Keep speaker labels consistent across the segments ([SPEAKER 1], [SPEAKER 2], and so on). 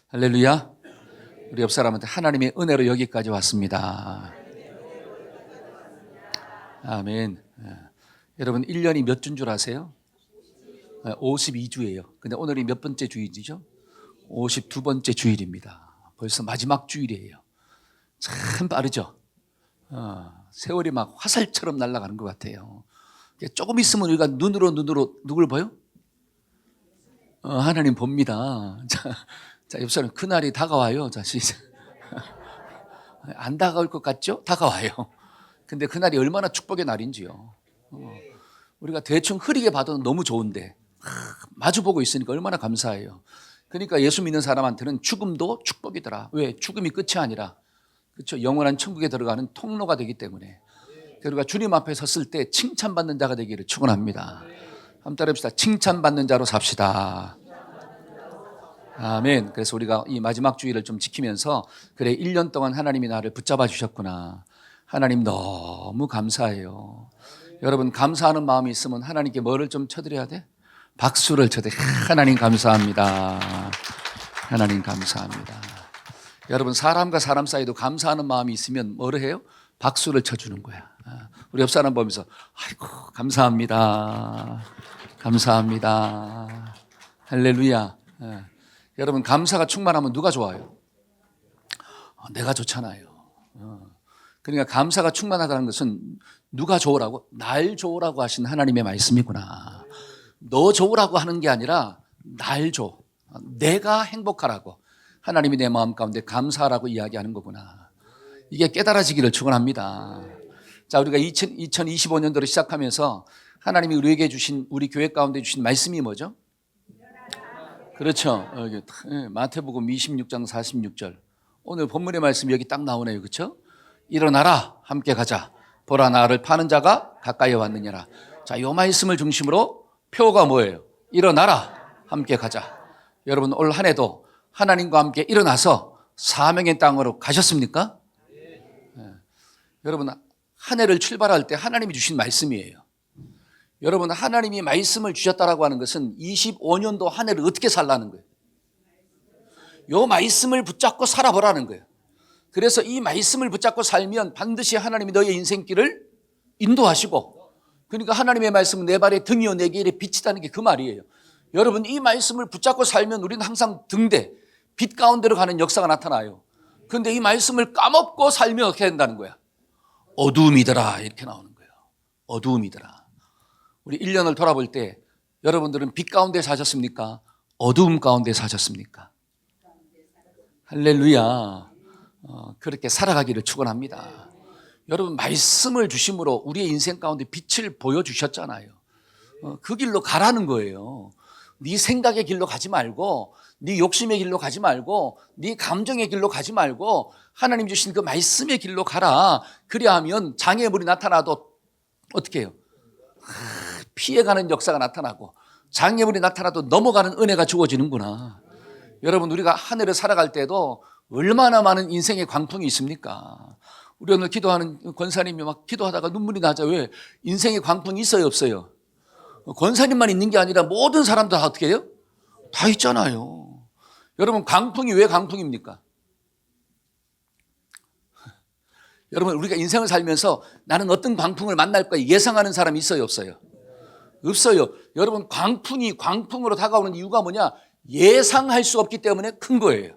[SPEAKER 1] 할렐루야. 우리 옆 사람한테 하나님의 은혜로 여기까지 왔습니다. 아멘. 여러분 1년이 몇 주인 줄 아세요? 52주예요. 근데 오늘이 몇 번째 주일이죠? 52번째 주일입니다. 벌써 마지막 주일이에요. 참 빠르죠? 세월이 막 화살처럼 날아가는 것 같아요. 조금 있으면 우리가 눈으로 누굴 봐요? 하나님 봅니다. 자, 옆 사람 그날이 다가와요. 자, 시작. 안 다가올 것 같죠? 다가와요. 근데 그날이 얼마나 축복의 날인지요. 우리가 대충 흐리게 봐도 너무 좋은데 마주보고 있으니까 얼마나 감사해요. 그러니까 예수 믿는 사람한테는 죽음도 축복이더라. 왜? 죽음이 끝이 아니라 그렇죠? 영원한 천국에 들어가는 통로가 되기 때문에 우리가 주님 앞에 섰을 때 칭찬받는 자가 되기를 축원합니다. 한번 따라합시다. 칭찬받는 자로 삽시다. 아멘. 그래서 우리가 이 마지막 주일을 좀 지키면서 그래 1년 동안 하나님이 나를 붙잡아 주셨구나. 하나님 너무 감사해요. 여러분 감사하는 마음이 있으면 하나님께 뭐를 좀 쳐드려야 돼? 박수를 쳐드려. 하나님 감사합니다. 하나님 감사합니다. 여러분 사람과 사람 사이도 감사하는 마음이 있으면 뭐를 해요? 박수를 쳐주는 거야. 우리 옆 사람 보면서 아이고 감사합니다. 감사합니다. 할렐루야. 여러분 감사가 충만하면 누가 좋아요? 내가 좋잖아요. 그러니까 감사가 충만하다는 것은 누가 좋으라고? 날 좋으라고 하신 하나님의 말씀이구나. 너 좋으라고 하는 게 아니라 날 줘. 내가 행복하라고. 하나님이 내 마음 가운데 감사하라고 이야기하는 거구나. 이게 깨달아지기를 축원합니다. 자, 우리가 2025년도를 시작하면서 하나님이 우리에게 주신, 우리 교회 가운데 주신 말씀이 뭐죠? 그렇죠. 마태복음 26장 46절. 오늘 본문의 말씀이 여기 딱 나오네요. 그렇죠? 일어나라 함께 가자. 보라 나를 파는 자가 가까이 왔느니라. 자, 이 말씀을 중심으로 표가 뭐예요? 일어나라 함께 가자. 여러분 올 한 해도 하나님과 함께 일어나서 사명의 땅으로 가셨습니까? 네. 여러분 한 해를 출발할 때 하나님이 주신 말씀이에요. 여러분 하나님이 말씀을 주셨다라고 하는 것은 25년도 한 해를 어떻게 살라는 거예요? 이 말씀을 붙잡고 살아보라는 거예요. 그래서 이 말씀을 붙잡고 살면 반드시 하나님이 너의 인생길을 인도하시고, 그러니까 하나님의 말씀은 내 발의 등이요 내 길에 빛이라는 게 그 말이에요. 여러분 이 말씀을 붙잡고 살면 우리는 항상 등대, 빛 가운데로 가는 역사가 나타나요. 그런데 이 말씀을 까먹고 살면 어떻게 된다는 거야? 어두움이더라 이렇게 나오는 거예요. 어두움이더라. 우리 1년을 돌아볼 때 여러분들은 빛 가운데 사셨습니까? 어두움 가운데 사셨습니까? 할렐루야. 그렇게 살아가기를 축원합니다. 여러분 말씀을 주심으로 우리의 인생 가운데 빛을 보여주셨잖아요. 그 길로 가라는 거예요. 네 생각의 길로 가지 말고, 네 욕심의 길로 가지 말고, 네 감정의 길로 가지 말고 하나님 주신 그 말씀의 길로 가라. 그리하면 장애물이 나타나도 어떻게 해요? 피해가는 역사가 나타나고 장애물이 나타나도 넘어가는 은혜가 주어지는구나. 여러분 우리가 한 해를 살아갈 때도 얼마나 많은 인생의 광풍이 있습니까? 우리 오늘 기도하는 권사님이 막 기도하다가 눈물이 나죠. 왜? 인생의 광풍이 있어요 없어요? 권사님만 있는 게 아니라 모든 사람들 다 어떻게 해요? 다 있잖아요. 여러분 광풍이 왜 광풍입니까? 여러분 우리가 인생을 살면서 나는 어떤 광풍을 만날 거야 예상하는 사람이 있어요 없어요? 없어요. 여러분 광풍으로 다가오는 이유가 뭐냐? 예상할 수 없기 때문에 큰 거예요.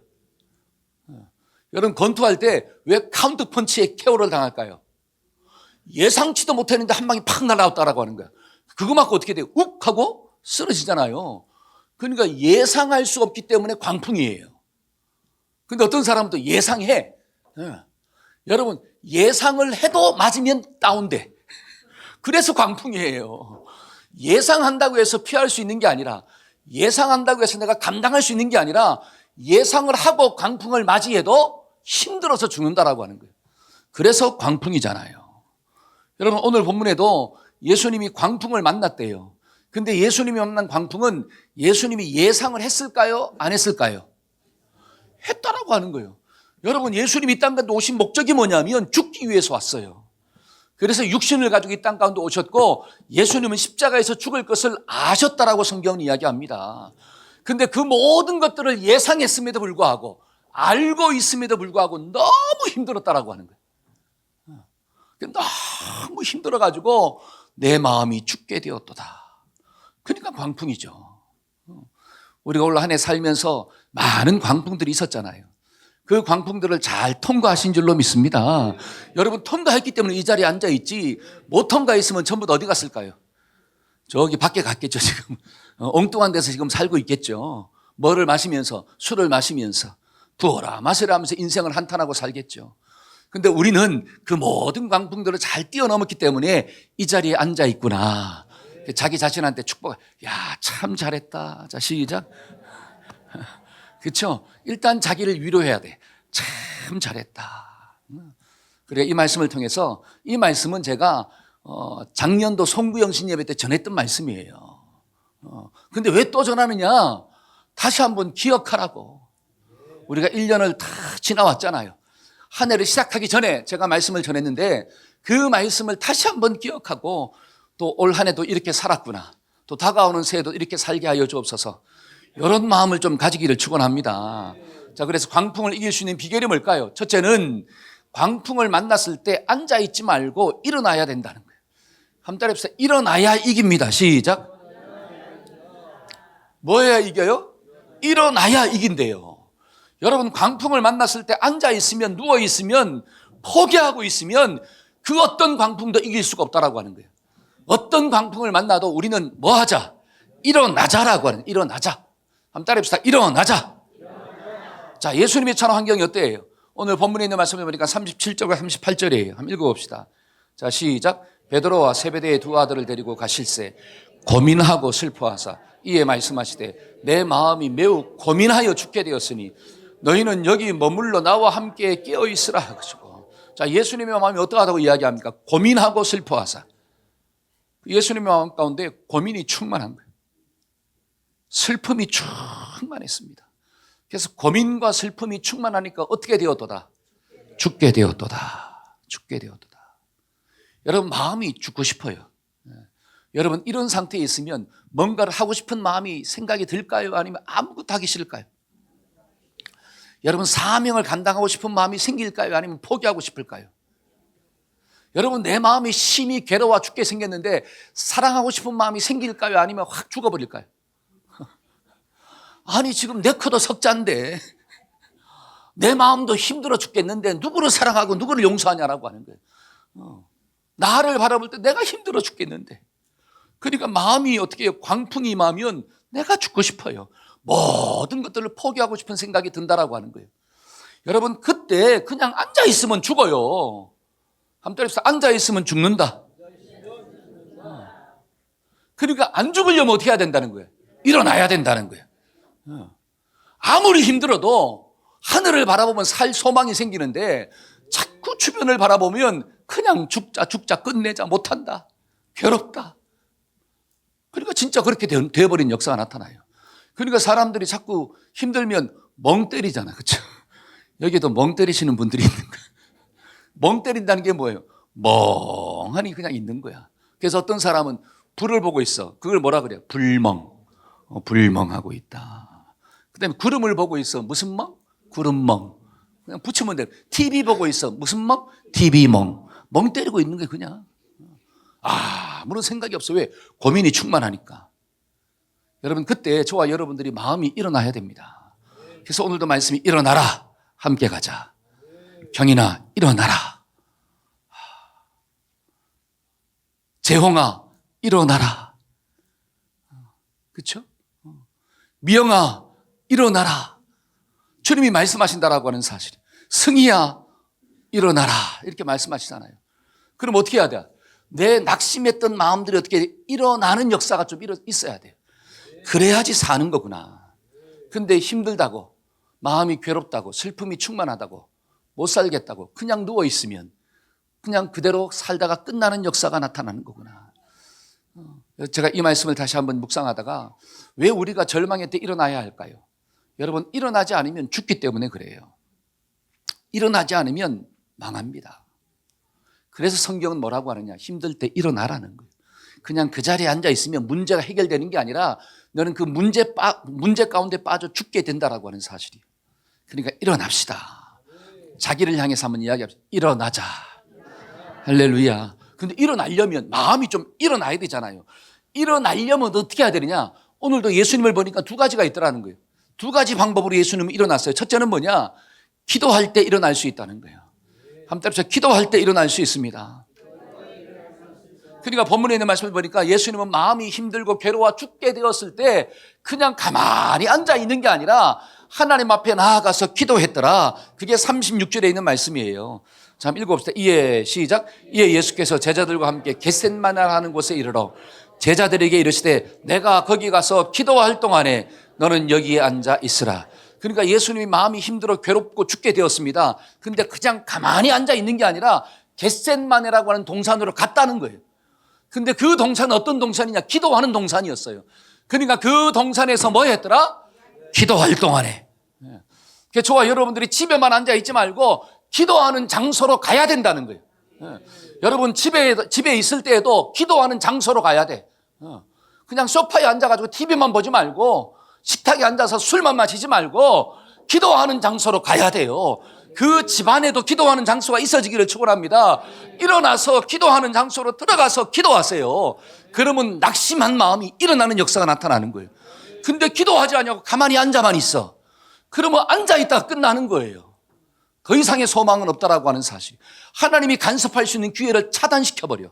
[SPEAKER 1] 여러분 권투할 때 왜 카운트 펀치에 KO를 당할까요? 예상치도 못했는데 한 방이 팍 날아왔다라고 하는 거야. 그거 맞고 어떻게 돼요? 욱 하고 쓰러지잖아요. 그러니까 예상할 수 없기 때문에 광풍이에요. 근데 어떤 사람은 또 예상해. 여러분 예상을 해도 맞으면 다운돼. 그래서 광풍이에요. 예상한다고 해서 피할 수 있는 게 아니라, 예상한다고 해서 내가 감당할 수 있는 게 아니라 예상을 하고 광풍을 맞이해도 힘들어서 죽는다라고 하는 거예요. 그래서 광풍이잖아요. 여러분 오늘 본문에도 예수님이 광풍을 만났대요. 근데 예수님이 만난 광풍은 예수님이 예상을 했을까요? 안 했을까요? 했다라고 하는 거예요. 여러분 예수님이 이 땅 가운데 오신 목적이 뭐냐면 죽기 위해서 왔어요. 그래서 육신을 가지고 이 땅 가운데 오셨고 예수님은 십자가에서 죽을 것을 아셨다라고 성경은 이야기합니다. 근데 그 모든 것들을 예상했음에도 불구하고 알고 있음에도 불구하고 너무 힘들었다라고 하는 거예요. 너무 힘들어가지고 내 마음이 죽게 되었도다. 그러니까 광풍이죠. 우리가 올 한 해 살면서 많은 광풍들이 있었잖아요. 그 광풍들을 잘 통과하신 줄로 믿습니다. 여러분 통과했기 때문에 이 자리에 앉아있지 못 통과했으면 전부 다 어디 갔을까요? 저기 밖에 갔겠죠. 지금 엉뚱한 데서 지금 살고 있겠죠. 뭐를 마시면서, 술을 마시면서, 부어라 마시라 하면서 인생을 한탄하고 살겠죠. 근데 우리는 그 모든 광풍들을 잘 뛰어넘었기 때문에 이 자리에 앉아있구나. 자기 자신한테 축복. 야, 참 잘했다. 자, 시작. 그렇죠? 일단 자기를 위로해야 돼. 참 잘했다. 그래, 이 말씀을 통해서, 이 말씀은 제가 작년도 송구영신 예배 때 전했던 말씀이에요. 근데 왜 또 전하느냐? 다시 한번 기억하라고. 우리가 1년을 다 지나왔잖아요. 한 해를 시작하기 전에 제가 말씀을 전했는데 그 말씀을 다시 한번 기억하고 또 올 한 해도 이렇게 살았구나. 또 다가오는 새해도 이렇게 살게 하여 주옵소서. 이런 마음을 좀 가지기를 축원합니다. 자, 그래서 광풍을 이길 수 있는 비결이 뭘까요? 첫째는 광풍을 만났을 때 앉아있지 말고 일어나야 된다는 거예요. 한번 따라해보세요. 일어나야 이깁니다. 시작. 뭐 해야 이겨요? 일어나야 이긴대요. 여러분 광풍을 만났을 때 앉아있으면 누워있으면 포기하고 있으면 그 어떤 광풍도 이길 수가 없다라고 하는 거예요. 어떤 광풍을 만나도 우리는 뭐 하자? 일어나자라고 하는, 일어나자. 한번 따라해봅시다. 일어나자. 자, 예수님의 처한 환경이 어때요? 오늘 본문에 있는 말씀을 보니까 37절과 38절이에요. 한번 읽어봅시다. 자, 시작. 베드로와 세베대의 두 아들을 데리고 가실새 고민하고 슬퍼하사 이에 말씀하시되 내 마음이 매우 고민하여 죽게 되었으니 너희는 여기 머물러 나와 함께 깨어있으라 하시고. 자, 예수님의 마음이 어떠하다고 이야기합니까? 고민하고 슬퍼하사. 예수님의 마음 가운데 고민이 충만한 거예요. 슬픔이 충만했습니다. 그래서 고민과 슬픔이 충만하니까 어떻게 되었도다? 죽게 되었도다. 죽게 되었도다. 여러분 마음이 죽고 싶어요. 여러분 이런 상태에 있으면 뭔가를 하고 싶은 마음이 생각이 들까요? 아니면 아무것도 하기 싫을까요? 여러분 사명을 감당하고 싶은 마음이 생길까요? 아니면 포기하고 싶을까요? 여러분 내 마음이 심히 괴로워 죽게 생겼는데 사랑하고 싶은 마음이 생길까요? 아니면 확 죽어버릴까요? 아니 지금 내 코도 석자인데 내 마음도 힘들어 죽겠는데 누구를 사랑하고 누구를 용서하냐라고 하는 거예요. 나를 바라볼 때 내가 힘들어 죽겠는데. 그러니까 마음이 어떻게 해요? 광풍이 임하면 내가 죽고 싶어요. 모든 것들을 포기하고 싶은 생각이 든다라고 하는 거예요. 여러분 그때 그냥 앉아있으면 죽어요. 한번 때려서 앉아있으면 죽는다. 그러니까 안 죽으려면 어떻게 해야 된다는 거예요? 일어나야 된다는 거예요. 아무리 힘들어도 하늘을 바라보면 살 소망이 생기는데 자꾸 주변을 바라보면 그냥 죽자 끝내자 못한다 괴롭다. 그러니까 진짜 그렇게 되어버린 역사가 나타나요. 그러니까 사람들이 자꾸 힘들면 멍 때리잖아. 그렇죠? 여기도 멍 때리시는 분들이 있는 거야. 멍 때린다는 게 뭐예요? 멍하니 그냥 있는 거야. 그래서 어떤 사람은 불을 보고 있어. 그걸 뭐라 그래요? 불멍. 불멍하고 있다. 그 다음에 구름을 보고 있어. 무슨 멍? 구름멍. 그냥 붙이면 돼. TV 보고 있어. 무슨 멍? TV멍. 멍 때리고 있는 게 그냥. 아무런 생각이 없어. 왜? 고민이 충만하니까. 여러분 그때 저와 여러분들이 마음이 일어나야 됩니다. 그래서 오늘도 말씀이 일어나라. 함께 가자. 경인아 일어나라. 재홍아 일어나라. 그렇죠? 미영아 일어나라. 주님이 말씀하신다라고 하는 사실. 승희야 일어나라 이렇게 말씀하시잖아요. 그럼 어떻게 해야 돼? 내 낙심했던 마음들이 어떻게 일어나는 역사가 좀 있어야 돼요. 그래야지 사는 거구나. 근데 힘들다고 마음이 괴롭다고 슬픔이 충만하다고 못 살겠다고 그냥 누워있으면 그냥 그대로 살다가 끝나는 역사가 나타나는 거구나. 제가 이 말씀을 다시 한번 묵상하다가 왜 우리가 절망의 때 일어나야 할까요? 여러분 일어나지 않으면 죽기 때문에 그래요. 일어나지 않으면 망합니다. 그래서 성경은 뭐라고 하느냐? 힘들 때 일어나라는 거예요. 그냥 그 자리에 앉아 있으면 문제가 해결되는 게 아니라 너는 그 문제 가운데 빠져 죽게 된다라고 하는 사실이에요. 그러니까 일어납시다. 자기를 향해서 한번 이야기합시다. 일어나자. 할렐루야. 근데 일어나려면 마음이 좀 일어나야 되잖아요. 일어나려면 어떻게 해야 되느냐? 오늘도 예수님을 보니까 두 가지가 있더라는 거예요. 두 가지 방법으로 예수님은 일어났어요. 첫째는 뭐냐? 기도할 때 일어날 수 있다는 거예요. 한번 따라서 기도할 때 일어날 수 있습니다. 그러니까 본문에 있는 말씀을 보니까 예수님은 마음이 힘들고 괴로워 죽게 되었을 때 그냥 가만히 앉아 있는 게 아니라 하나님 앞에 나아가서 기도했더라. 그게 36절에 있는 말씀이에요. 자, 한번 읽어봅시다. 이에 시작. 이에 예수께서 제자들과 함께 겟셋마네 하는 곳에 이르러 제자들에게 이르시되 내가 거기 가서 기도할 동안에 너는 여기에 앉아 있으라. 그러니까 예수님이 마음이 힘들어 괴롭고 죽게 되었습니다. 근데 그냥 가만히 앉아 있는 게 아니라 겟셋마네라고 하는 동산으로 갔다는 거예요. 근데 그 동산은 어떤 동산이냐? 기도하는 동산이었어요. 그러니까 그 동산에서 뭐 했더라? 기도할 동안에. 그래서 저와 여러분들이 집에만 앉아 있지 말고 기도하는 장소로 가야 된다는 거예요. 여러분 집에 있을 때에도 기도하는 장소로 가야 돼. 그냥 소파에 앉아가지고 TV만 보지 말고 식탁에 앉아서 술만 마시지 말고 기도하는 장소로 가야 돼요. 그 집안에도 기도하는 장소가 있어지기를 축원합니다. 일어나서 기도하는 장소로 들어가서 기도하세요. 그러면 낙심한 마음이 일어나는 역사가 나타나는 거예요. 근데 기도하지 않냐고 가만히 앉아만 있어. 그러면 앉아있다가 끝나는 거예요. 더 이상의 소망은 없다라고 하는 사실. 하나님이 간섭할 수 있는 기회를 차단시켜버려.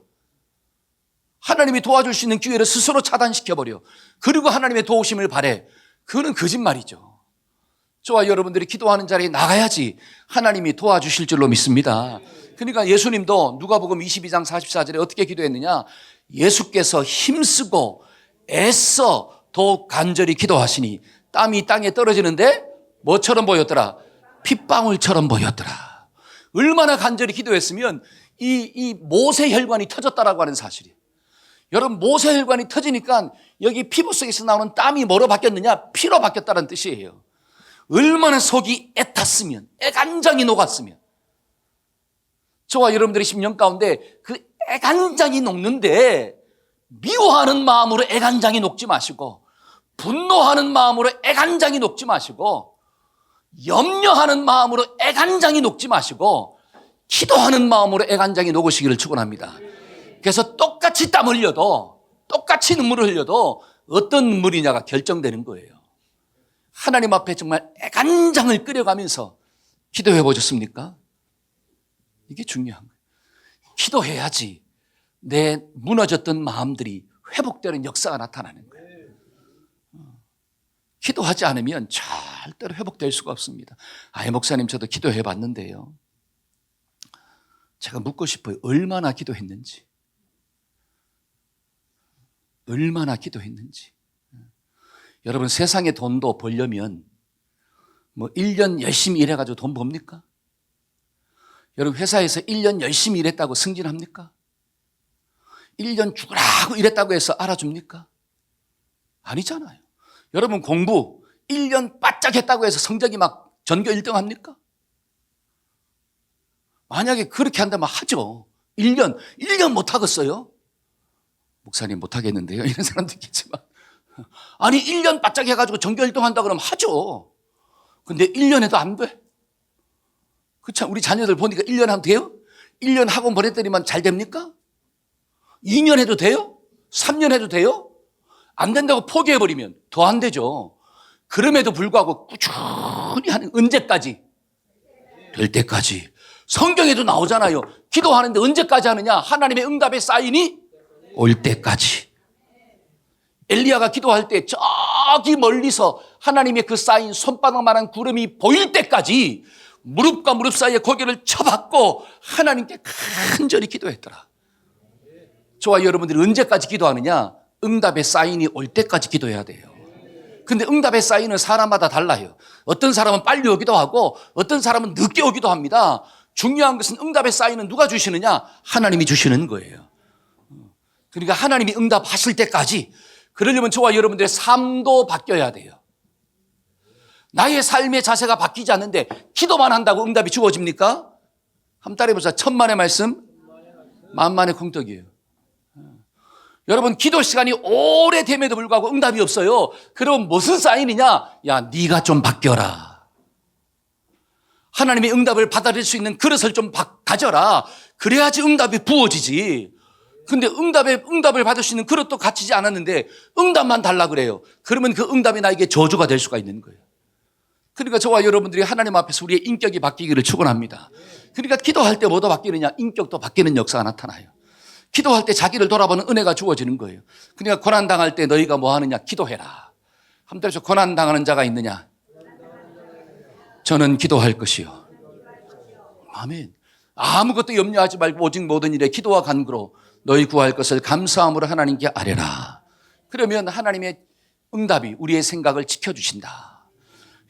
[SPEAKER 1] 하나님이 도와줄 수 있는 기회를 스스로 차단시켜버려. 그리고 하나님의 도우심을 바래. 그거는 거짓말이죠. 저와 여러분들이 기도하는 자리에 나가야지 하나님이 도와주실 줄로 믿습니다. 그러니까 예수님도 누가복음 22장 44절에 어떻게 기도했느냐? 예수께서 힘쓰고 애써 더욱 간절히 기도하시니 땀이 땅에 떨어지는데 뭐처럼 보였더라? 핏방울처럼 보였더라. 얼마나 간절히 기도했으면 이 모세혈관이 터졌다라고 하는 사실이에요. 여러분, 모세혈관이 터지니까 여기 피부 속에서 나오는 땀이 뭐로 바뀌었느냐? 피로 바뀌었다는 뜻이에요. 얼마나 속이 애탔으면, 애간장이 녹았으면. 저와 여러분들의 심령 가운데 그 애간장이 녹는데 미워하는 마음으로 애간장이 녹지 마시고, 분노하는 마음으로 애간장이 녹지 마시고, 염려하는 마음으로 애간장이 녹지 마시고, 기도하는 마음으로 애간장이 녹으시기를 축원합니다. 그래서 똑같이 땀 흘려도, 똑같이 눈물을 흘려도 어떤 눈물이냐가 결정되는 거예요. 하나님 앞에 정말 애간장을 끓여가면서 기도해 보셨습니까? 이게 중요한 거예요. 기도해야지 내 무너졌던 마음들이 회복되는 역사가 나타나는 거예요. 기도하지 않으면 절대로 회복될 수가 없습니다. 목사님 저도 기도해 봤는데요. 제가 묻고 싶어요. 얼마나 기도했는지. 얼마나 기도했는지. 여러분, 세상에 돈도 벌려면 1년 열심히 일해가지고 돈 법니까? 여러분, 회사에서 1년 열심히 일했다고 승진합니까? 1년 죽으라고 일했다고 해서 알아줍니까? 아니잖아요. 여러분, 공부 1년 바짝 했다고 해서 성적이 막 전교 1등 합니까? 만약에 그렇게 한다면 하죠. 1년 못 하겠어요? 목사님 못 하겠는데요? 이런 사람도 있겠지만. 아니 1년 바짝 해가지고 전교 1등 한다 그러면 하죠. 근데 1년 해도 안 돼. 그렇죠? 우리 자녀들 보니까 1년 하면 돼요? 1년 학원 보냈더니만 잘 됩니까? 2년 해도 돼요? 3년 해도 돼요? 안 된다고 포기해버리면 더 안 되죠. 그럼에도 불구하고 꾸준히 하는, 언제까지? 될 때까지. 성경에도 나오잖아요. 기도하는데 언제까지 하느냐? 하나님의 응답의 사인이 올 때까지. 엘리야가 기도할 때 저기 멀리서 하나님의 그 쌓인 손바닥만한 구름이 보일 때까지 무릎과 무릎 사이에 고개를 쳐박고 하나님께 간절히 기도했더라. 저와 여러분들이 언제까지 기도하느냐? 응답의 사인이 올 때까지 기도해야 돼요. 근데 응답의 사인은 사람마다 달라요. 어떤 사람은 빨리 오기도 하고 어떤 사람은 늦게 오기도 합니다. 중요한 것은 응답의 사인은 누가 주시느냐? 하나님이 주시는 거예요. 그러니까 하나님이 응답하실 때까지, 그러려면 저와 여러분들의 삶도 바뀌어야 돼요. 나의 삶의 자세가 바뀌지 않는데 기도만 한다고 응답이 주어집니까? 한번 따라해보자. 천만의 말씀, 만만의 콩떡이에요. 여러분 기도 시간이 오래됨에도 불구하고 응답이 없어요. 그럼 무슨 사인이냐? 야, 네가 좀 바뀌어라. 하나님의 응답을 받아들일 수 있는 그릇을 좀 가져라. 그래야지 응답이 부어지지. 근데 응답을 받을 수 있는 그릇도 갖추지 않았는데 응답만 달라 그래요. 그러면 그 응답이 나에게 저주가 될 수가 있는 거예요. 그러니까 저와 여러분들이 하나님 앞에서 우리의 인격이 바뀌기를 축원합니다. 그러니까 기도할 때 뭐도 바뀌느냐? 인격도 바뀌는 역사가 나타나요. 기도할 때 자기를 돌아보는 은혜가 주어지는 거예요. 그러니까 고난당할 때 너희가 뭐 하느냐? 기도해라. 한번 때려서 고난당하는 자가 있느냐? 저는 기도할 것이요. 아멘. 아무것도 염려하지 말고 오직 모든 일에 기도와 간구로 너희 구할 것을 감사함으로 하나님께 아뢰라. 그러면 하나님의 응답이 우리의 생각을 지켜주신다.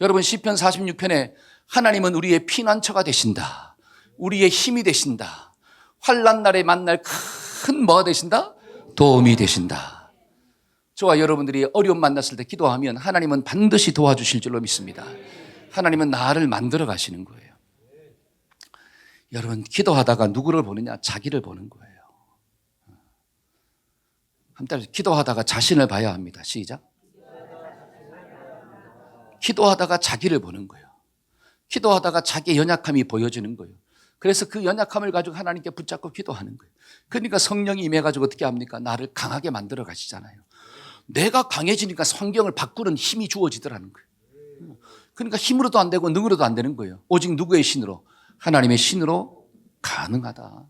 [SPEAKER 1] 여러분 시편 46편에 하나님은 우리의 피난처가 되신다. 우리의 힘이 되신다. 환난 날에 만날 큰 뭐가 되신다? 도움이 되신다. 저와 여러분들이 어려움 만났을 때 기도하면 하나님은 반드시 도와주실 줄로 믿습니다. 하나님은 나를 만들어 가시는 거예요. 여러분 기도하다가 누구를 보느냐? 자기를 보는 거예요. 한때 기도하다가 자신을 봐야 합니다. 시작. 기도하다가 자기를 보는 거예요. 기도하다가 자기의 연약함이 보여지는 거예요. 그래서 그 연약함을 가지고 하나님께 붙잡고 기도하는 거예요. 그러니까 성령이 임해가지고 어떻게 합니까? 나를 강하게 만들어 가시잖아요. 내가 강해지니까 환경을 바꾸는 힘이 주어지더라는 거예요. 그러니까 힘으로도 안 되고 능으로도 안 되는 거예요. 오직 누구의 신으로? 하나님의 신으로 가능하다.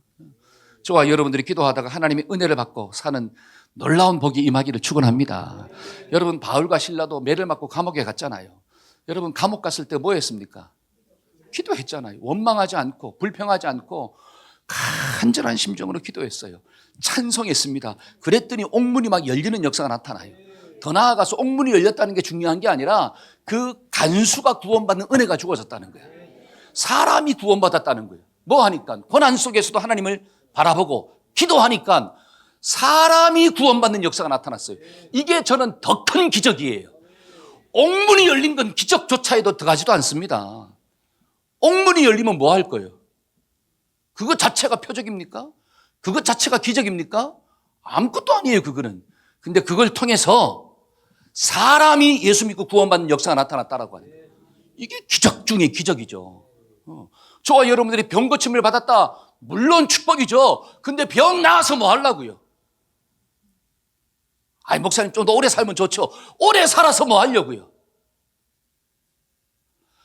[SPEAKER 1] 저와 여러분들이 기도하다가 하나님의 은혜를 받고 사는 놀라운 복이 임하기를 축원합니다. 여러분 바울과 실라도 매를 맞고 감옥에 갔잖아요. 여러분 감옥 갔을 때 뭐 했습니까? 기도했잖아요. 원망하지 않고 불평하지 않고 간절한 심정으로 기도했어요. 찬송했습니다. 그랬더니 옥문이 막 열리는 역사가 나타나요. 더 나아가서 옥문이 열렸다는 게 중요한 게 아니라 그 간수가 구원받는 은혜가 주어졌다는 거예요. 사람이 구원받았다는 거예요. 뭐 하니까? 고난 속에서도 하나님을 바라보고 기도하니까 사람이 구원받는 역사가 나타났어요. 이게 저는 더 큰 기적이에요. 옥문이 열린 건 기적조차에도 들어가지도 않습니다. 옥문이 열리면 뭐 할 거예요? 그거 자체가 표적입니까? 그것 자체가 기적입니까? 아무것도 아니에요, 그거는. 근데 그걸 통해서 사람이 예수 믿고 구원받는 역사가 나타났다라고 하는 거예요. 이게 기적 중에 기적이죠. 저와 여러분들이 병 고침을 받았다. 물론 축복이죠. 근데 병 나아서 뭐 하려고요? 아니, 목사님 좀 더 오래 살면 좋죠. 오래 살아서 뭐 하려고요?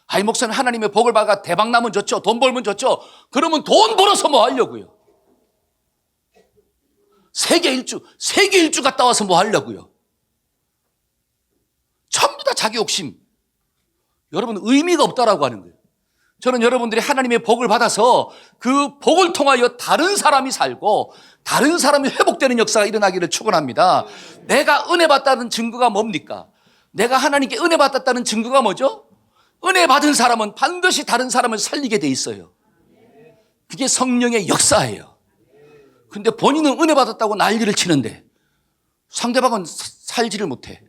[SPEAKER 1] 아니, 목사님 하나님의 복을 받아 대박 나면 좋죠. 돈 벌면 좋죠. 그러면 돈 벌어서 뭐 하려고요? 세계 일주 갔다 와서 뭐 하려고요? 전부 다 자기 욕심. 여러분 의미가 없다라고 하는 거예요. 저는 여러분들이 하나님의 복을 받아서 그 복을 통하여 다른 사람이 살고 다른 사람이 회복되는 역사가 일어나기를 축원합니다. 내가 은혜 받다는 증거가 뭡니까? 내가 하나님께 은혜 받았다는 증거가 뭐죠? 은혜 받은 사람은 반드시 다른 사람을 살리게 돼 있어요. 그게 성령의 역사예요. 근데 본인은 은혜 받았다고 난리를 치는데 상대방은 살지를 못해.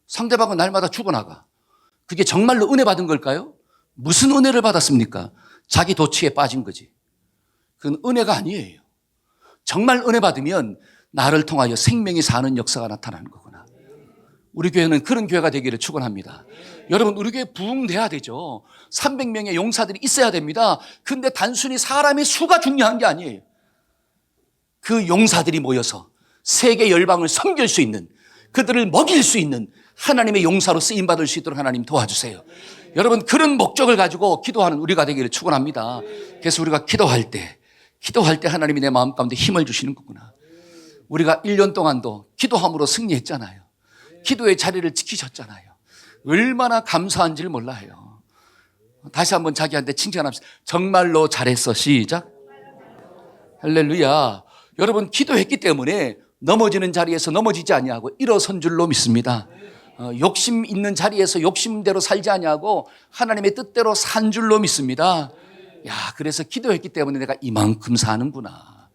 [SPEAKER 1] 상대방은 날마다 죽어나가. 그게 정말로 은혜 받은 걸까요? 무슨 은혜를 받았습니까? 자기 도취에 빠진 거지. 그건 은혜가 아니에요. 정말 은혜 받으면 나를 통하여 생명이 사는 역사가 나타나는 거구나. 우리 교회는 그런 교회가 되기를 축원합니다. 여러분 우리 교회 부흥돼야 되죠. 300명의 용사들이 있어야 됩니다. 근데 단순히 사람의 수가 중요한 게 아니에요. 그 용사들이 모여서 세계 열방을 섬길 수 있는, 그들을 먹일 수 있는 하나님의 용사로 쓰임받을 수 있도록 하나님 도와주세요. 여러분 그런 목적을 가지고 기도하는 우리가 되기를 축원합니다. 그래서 우리가 기도할 때 하나님이 내 마음 가운데 힘을 주시는 거구나. 우리가 1년 동안도 기도함으로 승리했잖아요. 기도의 자리를 지키셨잖아요. 얼마나 감사한지를 몰라요. 다시 한번 자기한테 칭찬합시다. 정말로 잘했어. 시작. 할렐루야. 여러분 기도했기 때문에 넘어지는 자리에서 넘어지지 아니하고 일어선 줄로 믿습니다. 욕심 있는 자리에서 욕심대로 살지 아니하고 하나님의 뜻대로 산 줄로 믿습니다. 야, 그래서 기도했기 때문에 내가 이만큼 사는구나.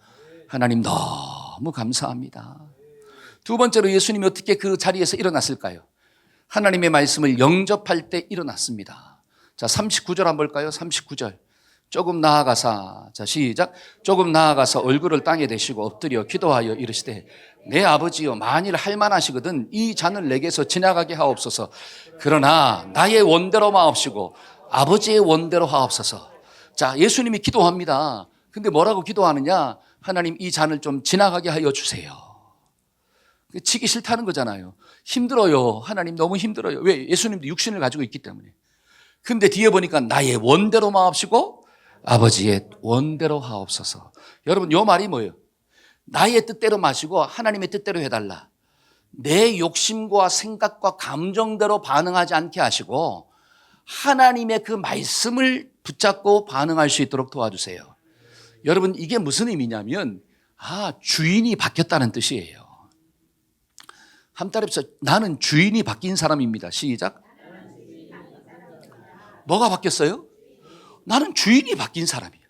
[SPEAKER 1] 하나님 너무 감사합니다. 두 번째로 예수님이 어떻게 그 자리에서 일어났을까요? 하나님의 말씀을 영접할 때 일어났습니다. 자, 39절 한번 볼까요? 39절. 조금 나아가사, 자 시작. 조금 나아가서 얼굴을 땅에 대시고 엎드려 기도하여 이르시되 내 아버지여 만일 할만하시거든 이 잔을 내게서 지나가게 하옵소서. 그러나 나의 원대로 마옵시고 아버지의 원대로 하옵소서. 자, 예수님이 기도합니다. 근데 뭐라고 기도하느냐? 하나님 이 잔을 좀 지나가게 하여 주세요. 지기 싫다는 거잖아요. 힘들어요. 하나님 너무 힘들어요. 왜? 예수님도 육신을 가지고 있기 때문에. 근데 뒤에 보니까 나의 원대로 마옵시고 아버지의 원대로 하옵소서. 여러분 이 말이 뭐예요? 나의 뜻대로 마시고 하나님의 뜻대로 해달라. 내 욕심과 생각과 감정대로 반응하지 않게 하시고 하나님의 그 말씀을 붙잡고 반응할 수 있도록 도와주세요. 여러분 이게 무슨 의미냐면 주인이 바뀌었다는 뜻이에요. 함따라서 나는 주인이 바뀐 사람입니다. 시작. 뭐가 바뀌었어요? 나는 주인이 바뀐 사람이에요.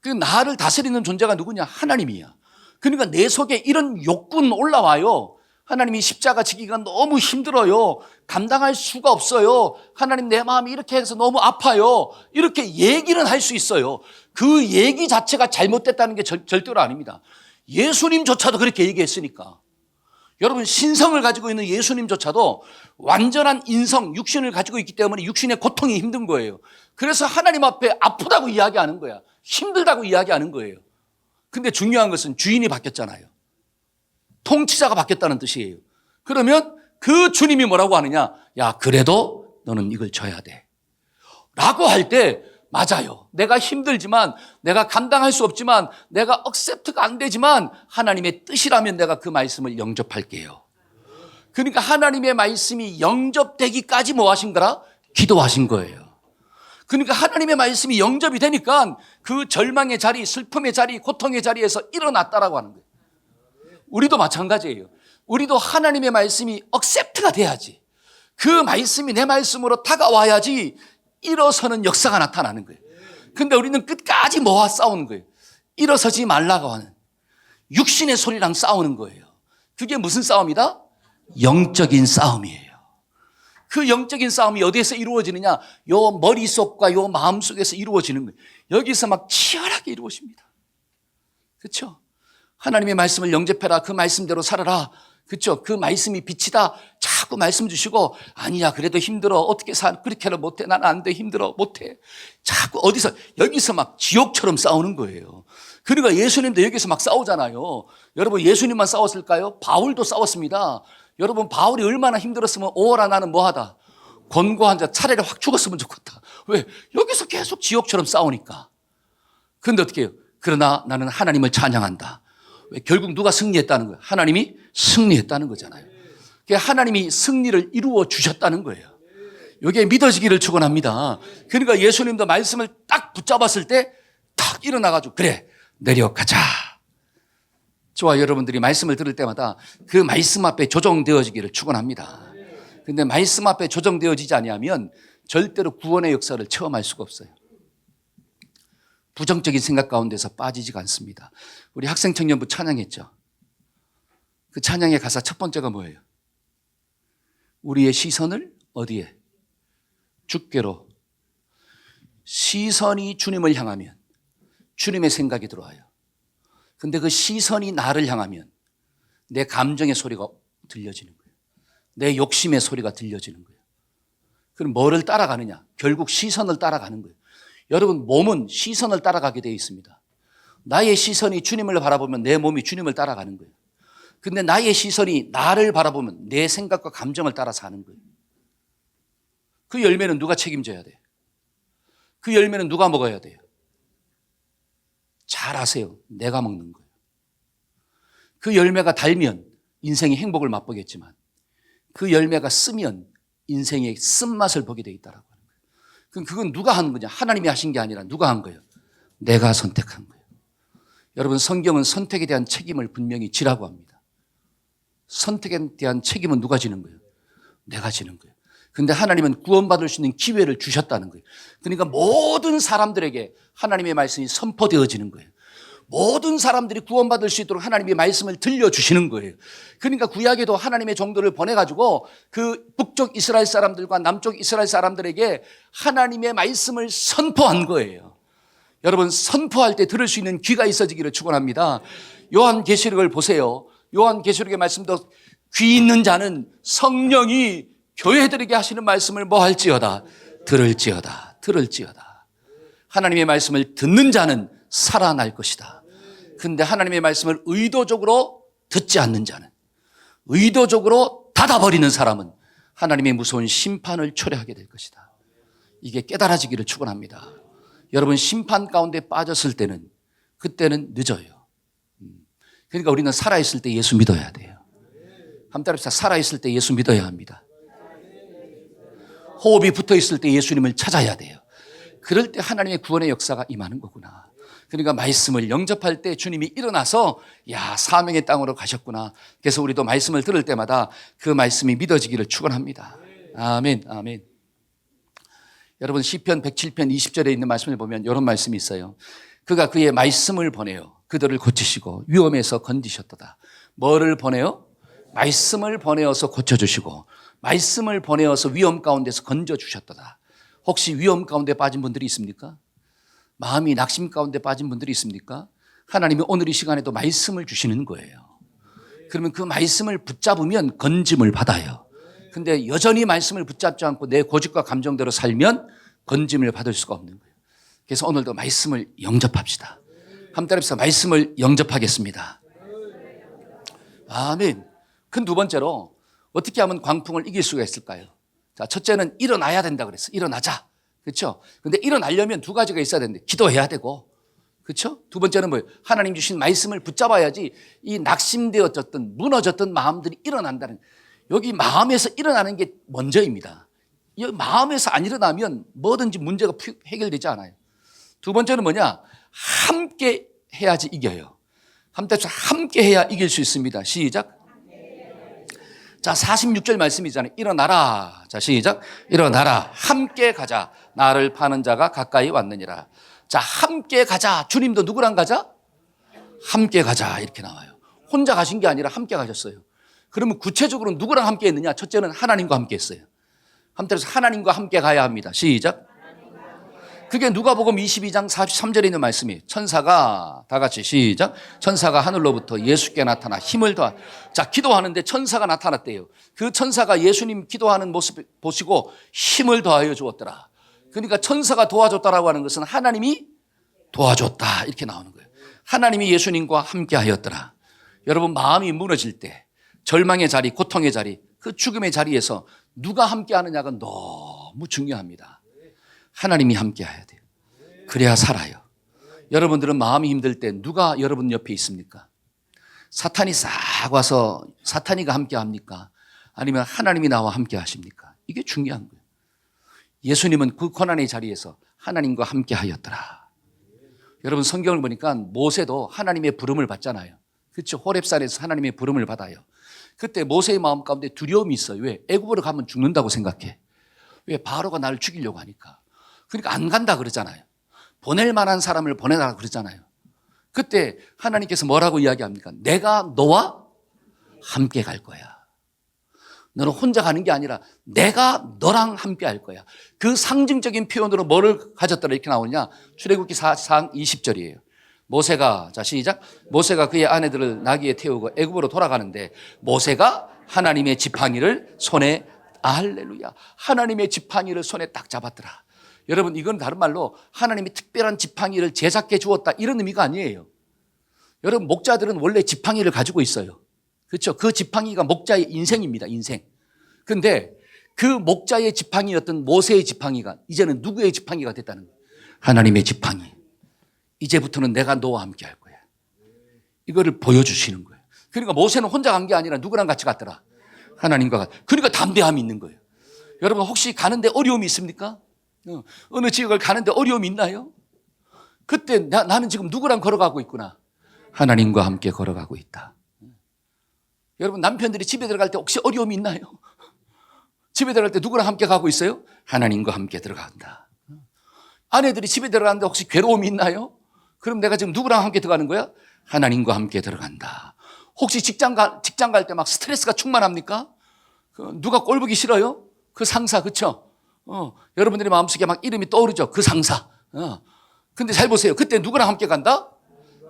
[SPEAKER 1] 그 나를 다스리는 존재가 누구냐? 하나님이야. 그러니까 내 속에 이런 욕구는 올라와요. 하나님이 십자가 지기가 너무 힘들어요. 감당할 수가 없어요. 하나님 내 마음이 이렇게 해서 너무 아파요. 이렇게 얘기는 할 수 있어요. 그 얘기 자체가 잘못됐다는 게 절대로 아닙니다. 예수님조차도 그렇게 얘기했으니까. 여러분 신성을 가지고 있는 예수님조차도 완전한 인성, 육신을 가지고 있기 때문에 육신의 고통이 힘든 거예요. 그래서 하나님 앞에 아프다고 이야기하는 거야. 힘들다고 이야기하는 거예요. 근데 중요한 것은 주인이 바뀌었잖아요. 통치자가 바뀌었다는 뜻이에요. 그러면 그 주님이 뭐라고 하느냐? 야, 그래도 너는 이걸 져야 돼. 라고 할 때 맞아요. 내가 힘들지만 내가 감당할 수 없지만 내가 억셉트가 안 되지만 하나님의 뜻이라면 내가 그 말씀을 영접할게요. 그러니까 하나님의 말씀이 영접되기까지 뭐 하신 거라? 기도하신 거예요. 그러니까 하나님의 말씀이 영접이 되니까 그 절망의 자리, 슬픔의 자리, 고통의 자리에서 일어났다라고 하는 거예요. 우리도 마찬가지예요. 우리도 하나님의 말씀이 억셉트가 돼야지. 그 말씀이 내 말씀으로 다가와야지 일어서는 역사가 나타나는 거예요. 근데 우리는 끝까지 뭐와 싸우는 거예요? 일어서지 말라고 하는 육신의 소리랑 싸우는 거예요. 그게 무슨 싸움이다? 영적인 싸움이에요. 그 영적인 싸움이 어디에서 이루어지느냐? 요 머릿속과 요 마음속에서 이루어지는 거예요. 여기서 막 치열하게 이루어집니다. 그렇죠? 하나님의 말씀을 영접해라. 그 말씀대로 살아라. 그렇죠? 그 말씀이 빛이다. 자꾸 말씀 주시고 아니야 그래도 힘들어. 어떻게 그렇게는 못해. 난 안 돼. 힘들어. 못해. 자꾸 여기서 막 지옥처럼 싸우는 거예요. 그러니까 예수님도 여기서 막 싸우잖아요. 여러분 예수님만 싸웠을까요? 바울도 싸웠습니다. 여러분 바울이 얼마나 힘들었으면 오라 나는 뭐하다. 권고한 자 차라리 확 죽었으면 좋겠다. 왜? 여기서 계속 지옥처럼 싸우니까. 그런데 어떻게 해요? 그러나 나는 하나님을 찬양한다. 왜? 결국 누가 승리했다는 거예요? 하나님이 승리했다는 거잖아요. 하나님이 승리를 이루어 주셨다는 거예요. 이게 믿어지기를 축원합니다. 그러니까 예수님도 말씀을 딱 붙잡았을 때 탁 일어나가지고 그래 내려가자. 저와 여러분들이 말씀을 들을 때마다 그 말씀 앞에 조정되어지기를 축원합니다. 그런데 말씀 앞에 조정되어지지 아니하면 절대로 구원의 역사를 체험할 수가 없어요. 부정적인 생각 가운데서 빠지지가 않습니다. 우리 학생청년부 찬양했죠. 그 찬양의 가사 첫 번째가 뭐예요? 우리의 시선을 어디에? 주께로. 시선이 주님을 향하면 주님의 생각이 들어와요. 근데 그 시선이 나를 향하면 내 감정의 소리가 들려지는 거예요. 내 욕심의 소리가 들려지는 거예요. 그럼 뭐를 따라가느냐? 결국 시선을 따라가는 거예요. 여러분 몸은 시선을 따라가게 되어 있습니다. 나의 시선이 주님을 바라보면 내 몸이 주님을 따라가는 거예요. 근데 나의 시선이 나를 바라보면 내 생각과 감정을 따라서 하는 거예요. 그 열매는 누가 책임져야 돼요? 그 열매는 누가 먹어야 돼요? 잘 아세요. 내가 먹는 거예요. 그 열매가 달면 인생의 행복을 맛보겠지만 그 열매가 쓰면 인생의 쓴맛을 보게 돼 있다라고 하는 거예요. 그럼 그건 누가 하는 거냐? 하나님이 하신 게 아니라 누가 한 거예요? 내가 선택한 거예요. 여러분 성경은 선택에 대한 책임을 분명히 지라고 합니다. 선택에 대한 책임은 누가 지는 거예요? 내가 지는 거예요. 그런데 하나님은 구원받을 수 있는 기회를 주셨다는 거예요. 그러니까 모든 사람들에게 하나님의 말씀이 선포되어지는 거예요. 모든 사람들이 구원받을 수 있도록 하나님의 말씀을 들려주시는 거예요. 그러니까 구약에도 하나님의 종들을 보내가지고 그 북쪽 이스라엘 사람들과 남쪽 이스라엘 사람들에게 하나님의 말씀을 선포한 거예요. 여러분 선포할 때 들을 수 있는 귀가 있어지기를 축원합니다. 요한계시록을 보세요. 요한계시록의 말씀도 귀 있는 자는 성령이 교회들에게 하시는 말씀을 뭐 할지어다? 들을지어다. 들을지어다. 하나님의 말씀을 듣는 자는 살아날 것이다. 근데 하나님의 말씀을 의도적으로 듣지 않는 자는, 의도적으로 닫아버리는 사람은 하나님의 무서운 심판을 초래하게 될 것이다. 이게 깨달아지기를 축원합니다. 여러분, 심판 가운데 빠졌을 때는, 그때는 늦어요. 그러니까 우리는 살아있을 때 예수 믿어야 돼요. 한번 따라합시다. 살아있을 때 예수 믿어야 합니다. 호흡이 붙어있을 때 예수님을 찾아야 돼요. 그럴 때 하나님의 구원의 역사가 임하는 거구나. 그러니까 말씀을 영접할 때 주님이 일어나서 야, 사명의 땅으로 가셨구나. 그래서 우리도 말씀을 들을 때마다 그 말씀이 믿어지기를 축원합니다. 아멘, 아멘. 여러분, 시편 107편 20절에 있는 말씀을 보면 이런 말씀이 있어요. 그가 그의 말씀을 보내요. 그들을 고치시고 위험에서 건지셨도다. 뭐를 보내요? 말씀을 보내어서 고쳐주시고 말씀을 보내어서 위험 가운데서 건져주셨도다. 혹시 위험 가운데 빠진 분들이 있습니까? 마음이 낙심 가운데 빠진 분들이 있습니까? 하나님이 오늘 이 시간에도 말씀을 주시는 거예요. 그러면 그 말씀을 붙잡으면 건짐을 받아요. 근데 여전히 말씀을 붙잡지 않고 내 고집과 감정대로 살면 건짐을 받을 수가 없는 거예요. 그래서 오늘도 말씀을 영접합시다. 한번 따라합시다. 말씀을 영접하겠습니다. 아멘. 그 두 번째로 어떻게 하면 광풍을 이길 수가 있을까요? 자, 첫째는 일어나야 된다 그랬어. 일어나자. 그렇죠? 근데 일어나려면 두 가지가 있어야 되는데 기도해야 되고, 그렇죠? 두 번째는 뭐예요? 하나님 주신 말씀을 붙잡아야지 이 낙심되어졌던 무너졌던 마음들이 일어난다는, 여기 마음에서 일어나는 게 먼저입니다. 이 마음에서 안 일어나면 뭐든지 문제가 해결되지 않아요. 두 번째는 뭐냐? 함께 해야지 이겨요. 함께 해야 이길 수 있습니다. 시작. 자, 46절 말씀이잖아요. 일어나라. 자, 시작. 일어나라. 함께 가자. 나를 파는 자가 가까이 왔느니라. 자, 함께 가자. 주님도 누구랑 가자? 함께 가자. 이렇게 나와요. 혼자 가신 게 아니라 함께 가셨어요. 그러면 구체적으로 누구랑 함께 했느냐? 첫째는 하나님과 함께 했어요. 함께해서 하나님과 함께 가야 합니다. 시작. 그게 누가복음 22장 43절에 있는 말씀이에요. 천사가, 다 같이 시작. 천사가 하늘로부터 예수께 나타나 힘을 더하. 자, 기도하는데 천사가 나타났대요. 그 천사가 예수님 기도하는 모습 보시고 힘을 더하여 주었더라. 그러니까 천사가 도와줬다라고 하는 것은 하나님이 도와줬다, 이렇게 나오는 거예요. 하나님이 예수님과 함께 하였더라. 여러분, 마음이 무너질 때, 절망의 자리, 고통의 자리, 그 죽음의 자리에서 누가 함께 하느냐가 너무 중요합니다. 하나님이 함께 해야 돼요. 그래야 살아요. 여러분들은 마음이 힘들 때 누가 여러분 옆에 있습니까? 사탄이 싹 와서 사탄이가 함께 합니까? 아니면 하나님이 나와 함께 하십니까? 이게 중요한 거예요. 예수님은 그 고난의 자리에서 하나님과 함께 하였더라. 여러분, 성경을 보니까 모세도 하나님의 부름을 받잖아요. 그렇죠? 호렙산에서 하나님의 부름을 받아요. 그때 모세의 마음 가운데 두려움이 있어요. 왜? 애굽으로 가면 죽는다고 생각해. 왜? 바로가 나를 죽이려고 하니까. 그러니까 안 간다 그러잖아요. 보낼 만한 사람을 보내라 그러잖아요. 그때 하나님께서 뭐라고 이야기합니까? 내가 너와 함께 갈 거야. 너는 혼자 가는 게 아니라 내가 너랑 함께 할 거야. 그 상징적인 표현으로 뭐를 가졌더라 이렇게 나오냐? 출애굽기 4장 20절이에요. 모세가, 자 시작. 모세가 그의 아내들을 나귀에 태우고 애굽으로 돌아가는데 모세가 하나님의 지팡이를 손에, 할렐루야, 하나님의 지팡이를 손에 딱 잡았더라. 여러분, 이건 다른 말로 하나님이 특별한 지팡이를 제작해 주었다, 이런 의미가 아니에요. 여러분, 목자들은 원래 지팡이를 가지고 있어요. 그렇죠? 그 지팡이가 목자의 인생입니다. 인생. 근데 그 목자의 지팡이였던 모세의 지팡이가 이제는 누구의 지팡이가 됐다는 거예요? 하나님의 지팡이. 이제부터는 내가 너와 함께 할 거야. 이거를 보여주시는 거예요. 그러니까 모세는 혼자 간 게 아니라 누구랑 같이 갔더라? 하나님과 같이. 그러니까 담대함이 있는 거예요. 여러분, 혹시 가는데 어려움이 있습니까? 어느 지역을 가는데 어려움이 있나요? 그때 나는 지금 누구랑 걸어가고 있구나? 하나님과 함께 걸어가고 있다. 여러분, 남편들이 집에 들어갈 때 혹시 어려움이 있나요? 집에 들어갈 때 누구랑 함께 가고 있어요? 하나님과 함께 들어간다. 아내들이 집에 들어가는데 혹시 괴로움이 있나요? 그럼 내가 지금 누구랑 함께 들어가는 거야? 하나님과 함께 들어간다. 혹시 직장 갈 때 막 스트레스가 충만합니까? 누가 꼴 보기 싫어요? 그 상사, 그쵸? 여러분들의 마음속에 막 이름이 떠오르죠? 그 상사. 근데 잘 보세요. 그때 누구랑 함께 간다?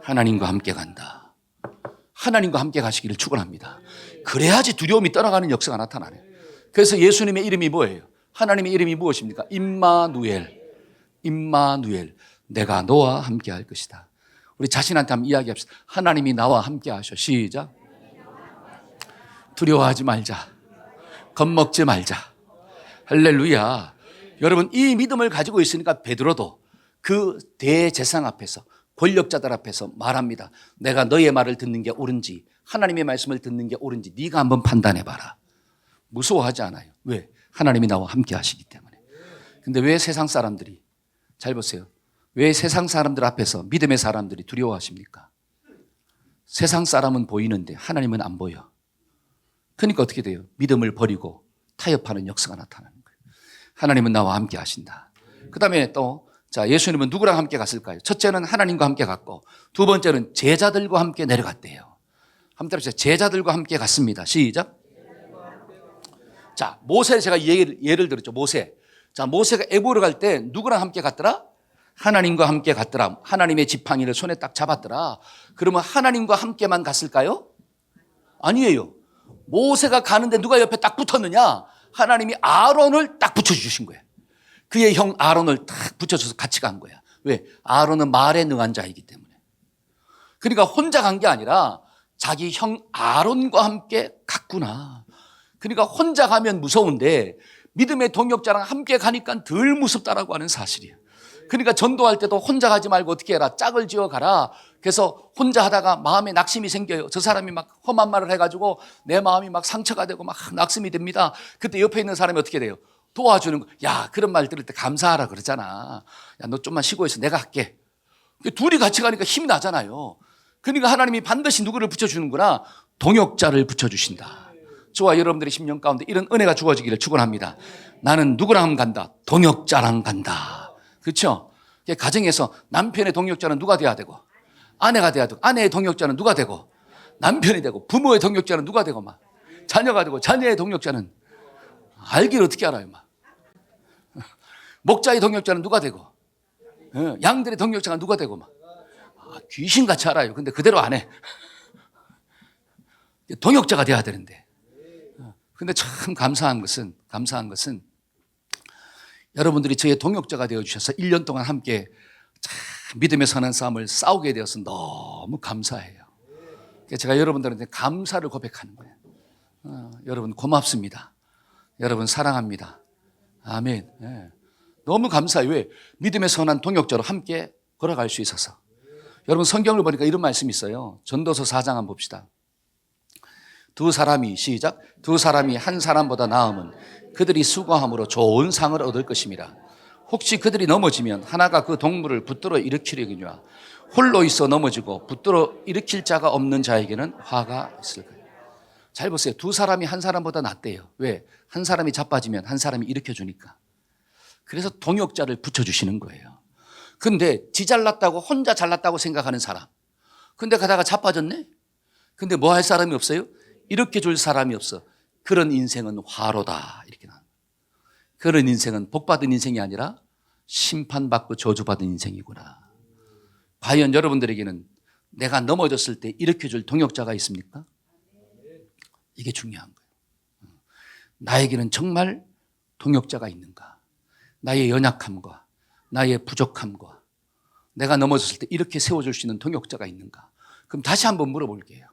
[SPEAKER 1] 하나님과 함께 간다. 하나님과 함께 가시기를 축원합니다. 그래야지 두려움이 떠나가는 역사가 나타나네요. 그래서 예수님의 이름이 뭐예요? 하나님의 이름이 무엇입니까? 임마누엘. 임마누엘. 내가 너와 함께 할 것이다. 우리 자신한테 한번 이야기합시다. 하나님이 나와 함께 하셔. 시작. 두려워하지 말자. 겁먹지 말자. 할렐루야. 여러분, 이 믿음을 가지고 있으니까 베드로도 그 대제사장 앞에서, 권력자들 앞에서 말합니다. 내가 너의 말을 듣는 게 옳은지, 하나님의 말씀을 듣는 게 옳은지 네가 한번 판단해봐라. 무서워하지 않아요. 왜? 하나님이 나와 함께 하시기 때문에. 근데 왜 세상 사람들이, 잘 보세요, 왜 세상 사람들 앞에서 믿음의 사람들이 두려워하십니까? 세상 사람은 보이는데 하나님은 안 보여. 그러니까 어떻게 돼요? 믿음을 버리고 타협하는 역사가 나타나는 거예요. 하나님은 나와 함께 하신다. 그 다음에 또, 자, 예수님은 누구랑 함께 갔을까요? 첫째는 하나님과 함께 갔고, 두 번째는 제자들과 함께 내려갔대요. 한번 따라해주세요. 제자들과 함께 갔습니다. 시작. 자, 모세, 제가 예를 들었죠. 모세. 자, 모세가 애굽으로 갈 때 누구랑 함께 갔더라? 하나님과 함께 갔더라. 하나님의 지팡이를 손에 딱 잡았더라. 그러면 하나님과 함께만 갔을까요? 아니에요. 모세가 가는데 누가 옆에 딱 붙었느냐? 하나님이 아론을 딱 붙여주신 거예요. 그의 형 아론을 딱 붙여줘서 같이 간 거야. 왜? 아론은 말에 능한 자이기 때문에. 그러니까 혼자 간 게 아니라 자기 형 아론과 함께 갔구나. 그러니까 혼자 가면 무서운데 믿음의 동역자랑 함께 가니까 덜 무섭다라고 하는 사실이에요. 그러니까 전도할 때도 혼자 가지 말고 어떻게 해라? 짝을 지어 가라. 그래서 혼자 하다가 마음에 낙심이 생겨요. 저 사람이 막 험한 말을 해가지고 내 마음이 막 상처가 되고 막 낙심이 됩니다. 그때 옆에 있는 사람이 어떻게 돼요? 도와주는 거. 야, 그런 말 들을 때 감사하라 그러잖아. 야, 너 좀만 쉬고 있어. 내가 할게. 둘이 같이 가니까 힘이 나잖아요. 그러니까 하나님이 반드시 누구를 붙여주는구나? 동역자를 붙여주신다. 저와 여러분들의 심령 가운데 이런 은혜가 주어지기를 축원합니다. 나는 누구랑 간다? 동역자랑 간다. 그렇죠? 가정에서 남편의 동역자는 누가 돼야 되고, 아내가 돼야 되고, 아내의 동역자는 누가 되고, 남편이 되고, 부모의 동역자는 누가 되고, 막 자녀가 되고, 자녀의 동역자는 알기를 어떻게 알아요, 막 목자의 동역자는 누가 되고, 양들의 동역자가 누가 되고, 막 귀신같이 알아요. 근데 그대로 안 해. 동역자가 돼야 되는데. 근데 참 감사한 것은 여러분들이 저의 동역자가 되어주셔서 1년 동안 함께 믿음의 선한 싸움을 싸우게 되어서 너무 감사해요. 제가 여러분들한테 감사를 고백하는 거예요. 여러분 고맙습니다. 여러분 사랑합니다. 아멘. 네. 너무 감사해요. 왜? 믿음의 선한 동역자로 함께 걸어갈 수 있어서. 여러분 성경을 보니까 이런 말씀이 있어요. 전도서 4장 한번 봅시다. 두 사람이, 시작. 두 사람이 한 사람보다 나음은 그들이 수고함으로 좋은 상을 얻을 것입니다. 혹시 그들이 넘어지면 하나가 그 동물을 붙들어 일으키려니와 홀로 있어 넘어지고 붙들어 일으킬 자가 없는 자에게는 화가 있을 거예요. 잘 보세요. 두 사람이 한 사람보다 낫대요. 왜? 한 사람이 자빠지면 한 사람이 일으켜주니까. 그래서 동역자를 붙여주시는 거예요. 근데 지 잘났다고 혼자 잘났다고 생각하는 사람. 근데 가다가 자빠졌네? 근데 뭐 할 사람이 없어요? 이렇게 줄 사람이 없어. 그런 인생은 화로다. 이렇게 나와요. 그런 인생은 복받은 인생이 아니라 심판받고 저주받은 인생이구나. 과연 여러분들에게는 내가 넘어졌을 때 일으켜줄 동역자가 있습니까? 이게 중요한 거예요. 나에게는 정말 동역자가 있는가? 나의 연약함과 나의 부족함과 내가 넘어졌을 때 이렇게 세워줄 수 있는 동역자가 있는가? 그럼 다시 한번 물어볼게요.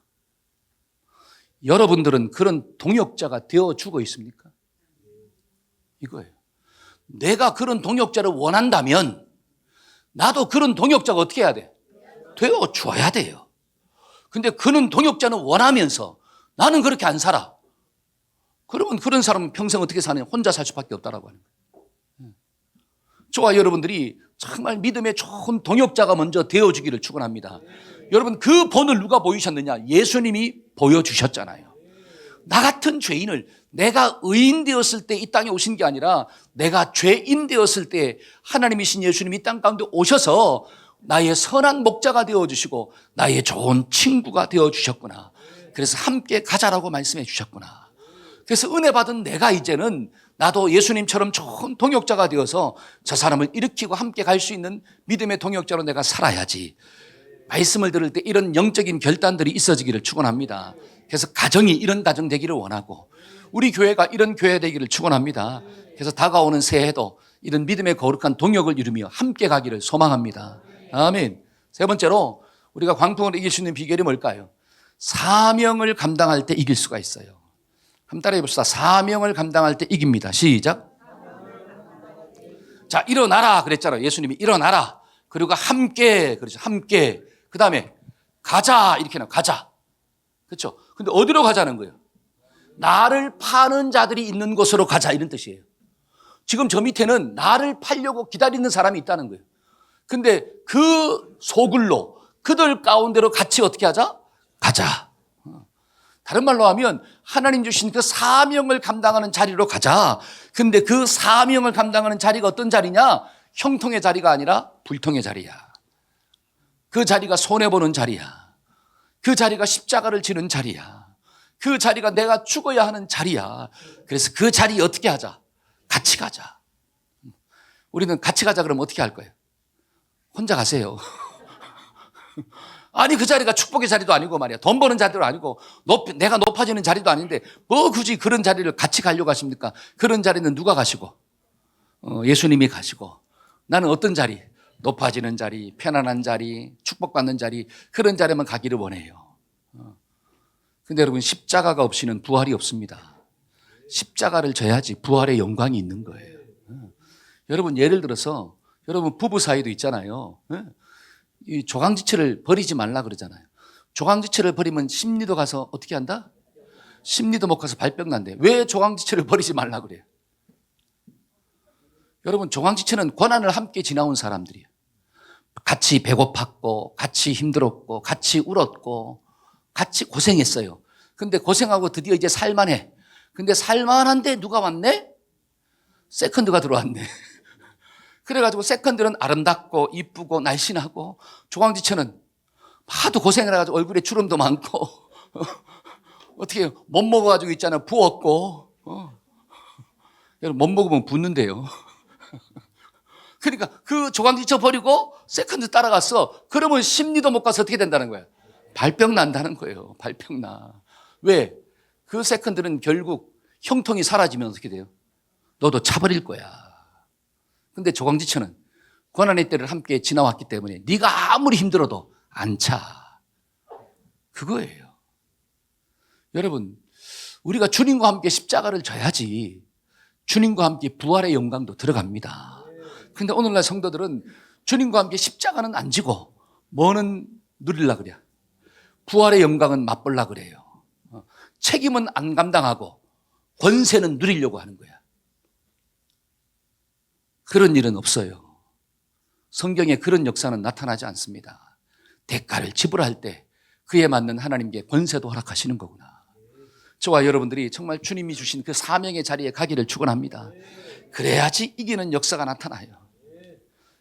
[SPEAKER 1] 여러분들은 그런 동역자가 되어주고 있습니까? 이거예요. 내가 그런 동역자를 원한다면 나도 그런 동역자가 어떻게 해야 돼? 되어줘야 돼요. 근데 그런 동역자는 원하면서 나는 그렇게 안 살아. 그러면 그런 사람은 평생 어떻게 사냐? 혼자 살 수밖에 없다라고 하는 거예요. 저와 여러분들이 정말 믿음의 좋은 동역자가 먼저 되어주기를 축원합니다. 여러분 그 본을 누가 보이셨느냐? 예수님이 보여주셨잖아요. 나 같은 죄인을 내가 의인 되었을 때 이 땅에 오신 게 아니라 내가 죄인 되었을 때 하나님이신 예수님이 이 땅 가운데 오셔서 나의 선한 목자가 되어주시고 나의 좋은 친구가 되어주셨구나. 그래서 함께 가자라고 말씀해 주셨구나. 그래서 은혜 받은 내가 이제는 나도 예수님처럼 좋은 동역자가 되어서 저 사람을 일으키고 함께 갈 수 있는 믿음의 동역자로 내가 살아야지. 말씀을 들을 때 이런 영적인 결단들이 있어지기를 축원합니다. 그래서 가정이 이런 가정 되기를 원하고 우리 교회가 이런 교회 되기를 축원합니다. 그래서 다가오는 새해도 이런 믿음의 거룩한 동역을 이루며 함께 가기를 소망합니다. 아멘. 세 번째로 우리가 광풍을 이길 수 있는 비결이 뭘까요? 사명을 감당할 때 이길 수가 있어요. 한번 따라해 봅시다. 사명을 감당할 때 이깁니다. 시작. 자, 일어나라 그랬잖아요. 예수님이 일어나라. 그리고 함께, 그렇죠. 함께. 그 다음에 가자. 이렇게 나와. 가자. 그렇죠. 근데 어디로 가자는 거예요? 나를 파는 자들이 있는 곳으로 가자. 이런 뜻이에요. 지금 저 밑에는 나를 팔려고 기다리는 사람이 있다는 거예요. 근데 그 소굴로 그들 가운데로 같이 어떻게 하자? 가자. 다른 말로 하면 하나님 주신 그 사명을 감당하는 자리로 가자. 근데 그 사명을 감당하는 자리가 어떤 자리냐? 형통의 자리가 아니라 불통의 자리야. 그 자리가 손해보는 자리야. 그 자리가 십자가를 지는 자리야. 그 자리가 내가 죽어야 하는 자리야. 그래서 그 자리에 어떻게 하자? 같이 가자. 우리는 같이 가자 그러면 어떻게 할 거예요? 혼자 가세요. 아니 그 자리가 축복의 자리도 아니고 말이야. 돈 버는 자리도 아니고 내가 높아지는 자리도 아닌데 뭐 굳이 그런 자리를 같이 가려고 하십니까? 그런 자리는 누가 가시고? 예수님이 가시고 나는 어떤 자리? 높아지는 자리, 편안한 자리, 축복받는 자리 그런 자리만 가기를 원해요. 근데 여러분 십자가가 없이는 부활이 없습니다. 십자가를 져야지 부활의 영광이 있는 거예요. 여러분 예를 들어서 여러분 부부 사이도 있잖아요. 이 조강지처를 버리지 말라 그러잖아요. 조강지처를 버리면 심리도 가서 어떻게 한다? 심리도 못 가서 발병 난대. 왜 조강지처를 버리지 말라 그래요? 여러분 조강지처는 고난을 함께 지나온 사람들이에요. 같이 배고팠고 같이 힘들었고 같이 울었고 같이 고생했어요. 근데 고생하고 드디어 이제 살만해. 근데 살만한데 누가 왔네? 세컨드가 들어왔네. 그래가지고 세컨드는 아름답고 이쁘고 날씬하고 조강지처는 하도 고생을 해가지고 얼굴에 주름도 많고 어떻게 못 먹어가지고 있잖아요. 부었고 여러분 못 먹으면 붓는데요. 그러니까 그 조강지처 버리고 세컨드 따라갔어. 그러면 심리도 못 가서 어떻게 된다는 거야? 발병 난다는 거예요. 발병 나. 왜? 그 세컨드는 결국 형통이 사라지면 어떻게 돼요? 너도 차버릴 거야. 근데 조강지처는 고난의 때를 함께 지나왔기 때문에 네가 아무리 힘들어도 안 차. 그거예요. 여러분 우리가 주님과 함께 십자가를 져야지 주님과 함께 부활의 영광도 들어갑니다. 근데 오늘날 성도들은 주님과 함께 십자가는 안 지고 뭐는 누리려고 그래요? 부활의 영광은 맛보려고 그래요. 책임은 안 감당하고 권세는 누리려고 하는 거야. 그런 일은 없어요. 성경에 그런 역사는 나타나지 않습니다. 대가를 지불할 때 그에 맞는 하나님께 권세도 허락하시는 거구나. 저와 여러분들이 정말 주님이 주신 그 사명의 자리에 가기를 축원합니다. 그래야지 이기는 역사가 나타나요.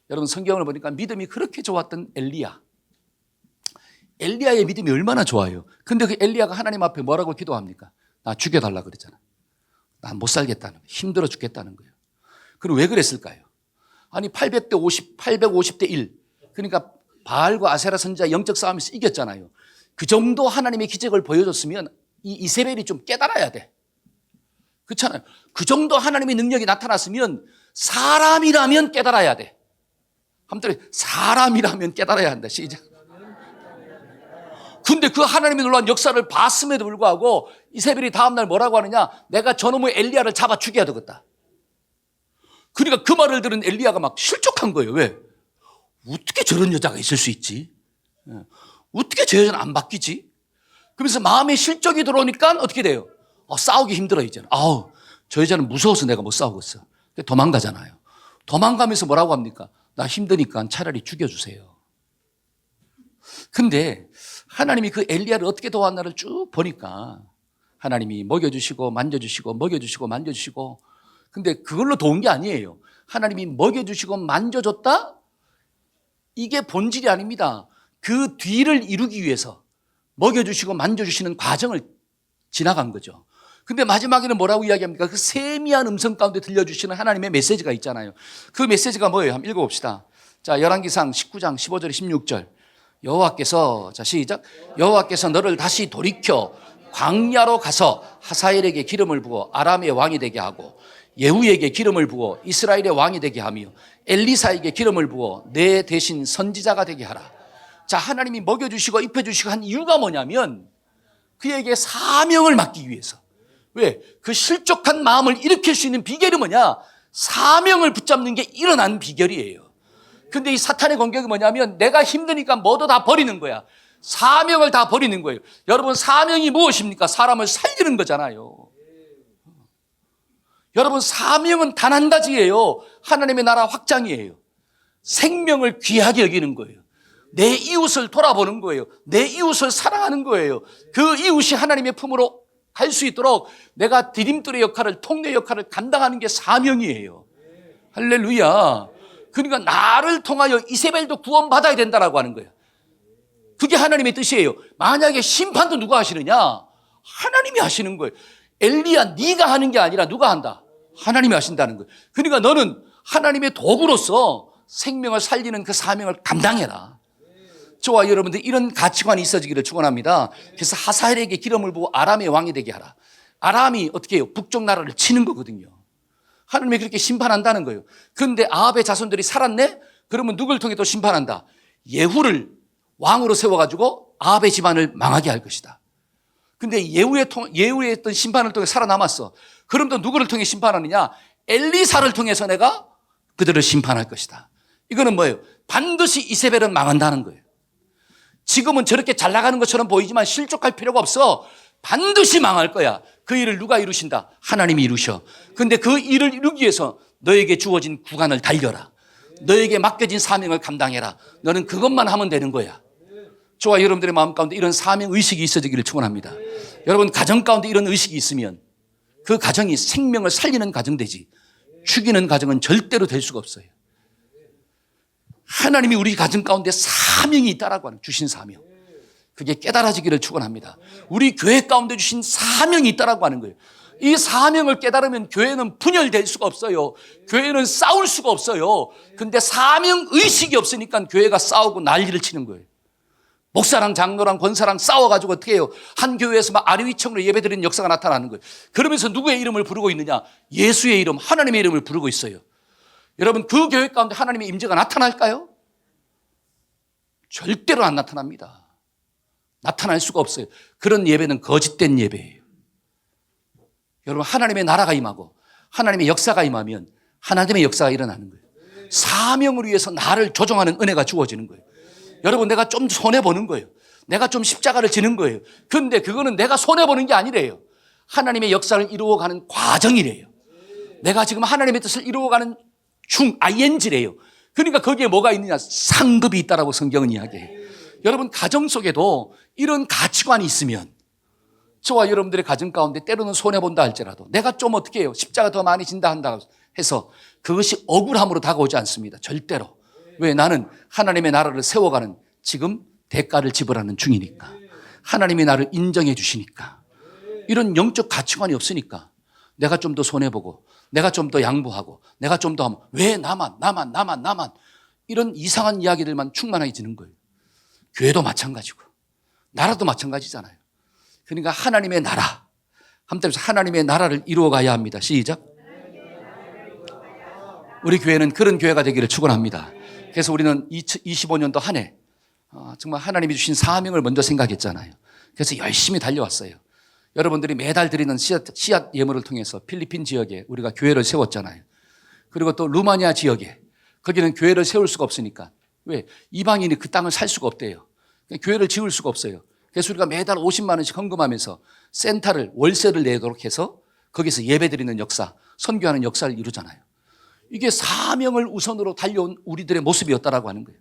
[SPEAKER 1] 여러분 성경을 보니까 믿음이 그렇게 좋았던 엘리야의 믿음이 얼마나 좋아요. 근데 그 엘리야가 하나님 앞에 뭐라고 기도합니까? 나 죽여달라 그랬잖아. 난 못 살겠다는 거예요. 힘들어 죽겠다는 거예요. 그럼 왜 그랬을까요? 아니 850대 1 그러니까 바알과 아세라 선지자 영적 싸움에서 이겼잖아요. 그 정도 하나님의 기적을 보여줬으면 이 이세벨이 좀 깨달아야 돼. 그렇잖아요. 그 정도 하나님의 능력이 나타났으면 사람이라면 깨달아야 돼. 한번 사람이라면 깨달아야 한다. 시작. 근데 그 하나님의 놀라운 역사를 봤음에도 불구하고 이세벨이 다음날 뭐라고 하느냐? 내가 저놈의 엘리야를 잡아 죽여야 되겠다. 그러니까 그 말을 들은 엘리야가 막 실족한 거예요. 왜? 어떻게 저런 여자가 있을 수 있지? 어떻게 저 여자는 안 바뀌지? 그러면서 마음에 실족이 들어오니까 어떻게 돼요? 싸우기 힘들어 이제는. 저 여자는 무서워서 내가 못 싸우겠어. 도망가잖아요. 도망가면서 뭐라고 합니까? 나 힘드니까 차라리 죽여주세요. 근데 하나님이 그 엘리야를 어떻게 도왔나를 쭉 보니까 하나님이 먹여주시고 만져주시고 먹여주시고 만져주시고 근데 그걸로 도운 게 아니에요. 하나님이 먹여주시고 만져줬다? 이게 본질이 아닙니다. 그 뒤를 이루기 위해서 먹여주시고 만져주시는 과정을 지나간 거죠. 근데 마지막에는 뭐라고 이야기합니까? 그 세미한 음성 가운데 들려주시는 하나님의 메시지가 있잖아요. 그 메시지가 뭐예요? 한번 읽어봅시다. 자, 열왕기상 19장 15절 16절 여호와께서, 자 시작, 여호와께서 너를 다시 돌이켜 광야로 가서 하사엘에게 기름을 부어 아람의 왕이 되게 하고 예후에게 기름을 부어 이스라엘의 왕이 되게 하며 엘리사에게 기름을 부어 내 대신 선지자가 되게 하라. 자, 하나님이 먹여주시고 입혀주시고 한 이유가 뭐냐면 그에게 사명을 맡기기 위해서. 왜? 그 실족한 마음을 일으킬 수 있는 비결이 뭐냐? 사명을 붙잡는 게 일어난 비결이에요. 근데 이 사탄의 공격이 뭐냐면 내가 힘드니까 뭐도 다 버리는 거야. 사명을 다 버리는 거예요. 여러분, 사명이 무엇입니까? 사람을 살리는 거잖아요. 여러분, 사명은 단 한 가지예요. 하나님의 나라 확장이에요. 생명을 귀하게 여기는 거예요. 내 이웃을 돌아보는 거예요. 내 이웃을 사랑하는 거예요. 그 이웃이 하나님의 품으로 갈 수 있도록 내가 디딤돌의 역할을, 통로 역할을 감당하는 게 사명이에요. 할렐루야. 그러니까 나를 통하여 이세벨도 구원받아야 된다라고 하는 거예요. 그게 하나님의 뜻이에요. 만약에 심판도 누가 하시느냐? 하나님이 하시는 거예요. 엘리야, 네가 하는 게 아니라 누가 한다? 하나님이 하신다는 거예요. 그러니까 너는 하나님의 도구로서 생명을 살리는 그 사명을 감당해라. 저와 여러분들 이런 가치관이 있어지기를 축원합니다. 그래서 하사엘에게 기름을 부어 아람의 왕이 되게 하라. 아람이 어떻게 해요? 북쪽 나라를 치는 거거든요. 하나님이 그렇게 심판한다는 거예요. 그런데 아합의 자손들이 살았네? 그러면 누굴 통해 또 심판한다? 예후를 왕으로 세워가지고 아합의 집안을 망하게 할 것이다. 근데 예후의 했던 심판을 통해 살아남았어. 그럼 또 누구를 통해 심판하느냐? 엘리사를 통해서 내가 그들을 심판할 것이다. 이거는 뭐예요? 반드시 이세벨은 망한다는 거예요. 지금은 저렇게 잘 나가는 것처럼 보이지만 실족할 필요가 없어. 반드시 망할 거야. 그 일을 누가 이루신다? 하나님이 이루셔. 근데 그 일을 이루기 위해서 너에게 주어진 구간을 달려라. 너에게 맡겨진 사명을 감당해라. 너는 그것만 하면 되는 거야. 저와 여러분들의 마음 가운데 이런 사명 의식이 있어지기를 축원합니다. 여러분, 가정 가운데 이런 의식이 있으면 그 가정이 생명을 살리는 가정 되지 죽이는 가정은 절대로 될 수가 없어요. 하나님이 우리 가정 가운데 사명이 있다라고 하는, 주신 사명, 그게 깨달아지기를 축원합니다. 우리 교회 가운데 주신 사명이 있다라고 하는 거예요. 이 사명을 깨달으면 교회는 분열될 수가 없어요. 교회는 싸울 수가 없어요. 근데 사명 의식이 없으니까 교회가 싸우고 난리를 치는 거예요. 목사랑 장로랑 권사랑 싸워가지고 어떻게 해요? 한 교회에서 막 아리위청으로 예배드리는 역사가 나타나는 거예요. 그러면서 누구의 이름을 부르고 있느냐? 예수의 이름, 하나님의 이름을 부르고 있어요. 여러분, 그 교회 가운데 하나님의 임재가 나타날까요? 절대로 안 나타납니다. 나타날 수가 없어요. 그런 예배는 거짓된 예배예요. 여러분, 하나님의 나라가 임하고 하나님의 역사가 임하면 하나님의 역사가 일어나는 거예요. 사명을 위해서 나를 조종하는 은혜가 주어지는 거예요. 여러분, 내가 좀 손해보는 거예요. 내가 좀 십자가를 지는 거예요. 그런데 그거는 내가 손해보는 게 아니래요. 하나님의 역사를 이루어가는 과정이래요. 내가 지금 하나님의 뜻을 이루어가는 ING래요. 그러니까 거기에 뭐가 있느냐? 상급이 있다라고 성경은 이야기해요. 여러분, 가정 속에도 이런 가치관이 있으면 저와 여러분들의 가정 가운데 때로는 손해본다 할지라도 내가 좀 어떻게 해요? 십자가 더 많이 진다 한다 해서 그것이 억울함으로 다가오지 않습니다. 절대로. 왜? 나는 하나님의 나라를 세워가는 지금 대가를 지불하는 중이니까. 하나님이 나를 인정해 주시니까. 이런 영적 가치관이 없으니까 내가 좀 더 손해보고 내가 좀 더 양보하고 내가 좀 더 하면 왜 나만 이런 이상한 이야기들만 충만해지는 거예요. 교회도 마찬가지고 나라도 마찬가지잖아요. 그러니까 하나님의 나라, 한번 하나님의 나라를 이루어가야 합니다. 시작. 우리 교회는 그런 교회가 되기를 축원합니다. 그래서 우리는 25년도 한 해 정말 하나님이 주신 사명을 먼저 생각했잖아요. 그래서 열심히 달려왔어요. 여러분들이 매달 드리는 씨앗 예물을 통해서 필리핀 지역에 우리가 교회를 세웠잖아요. 그리고 또 루마니아 지역에 거기는 교회를 세울 수가 없으니까. 왜? 이방인이 그 땅을 살 수가 없대요. 교회를 지을 수가 없어요. 그래서 우리가 매달 50만 원씩 헌금하면서 센터를, 월세를 내도록 해서 거기서 예배드리는 역사, 선교하는 역사를 이루잖아요. 이게 사명을 우선으로 달려온 우리들의 모습이었다라고 하는 거예요.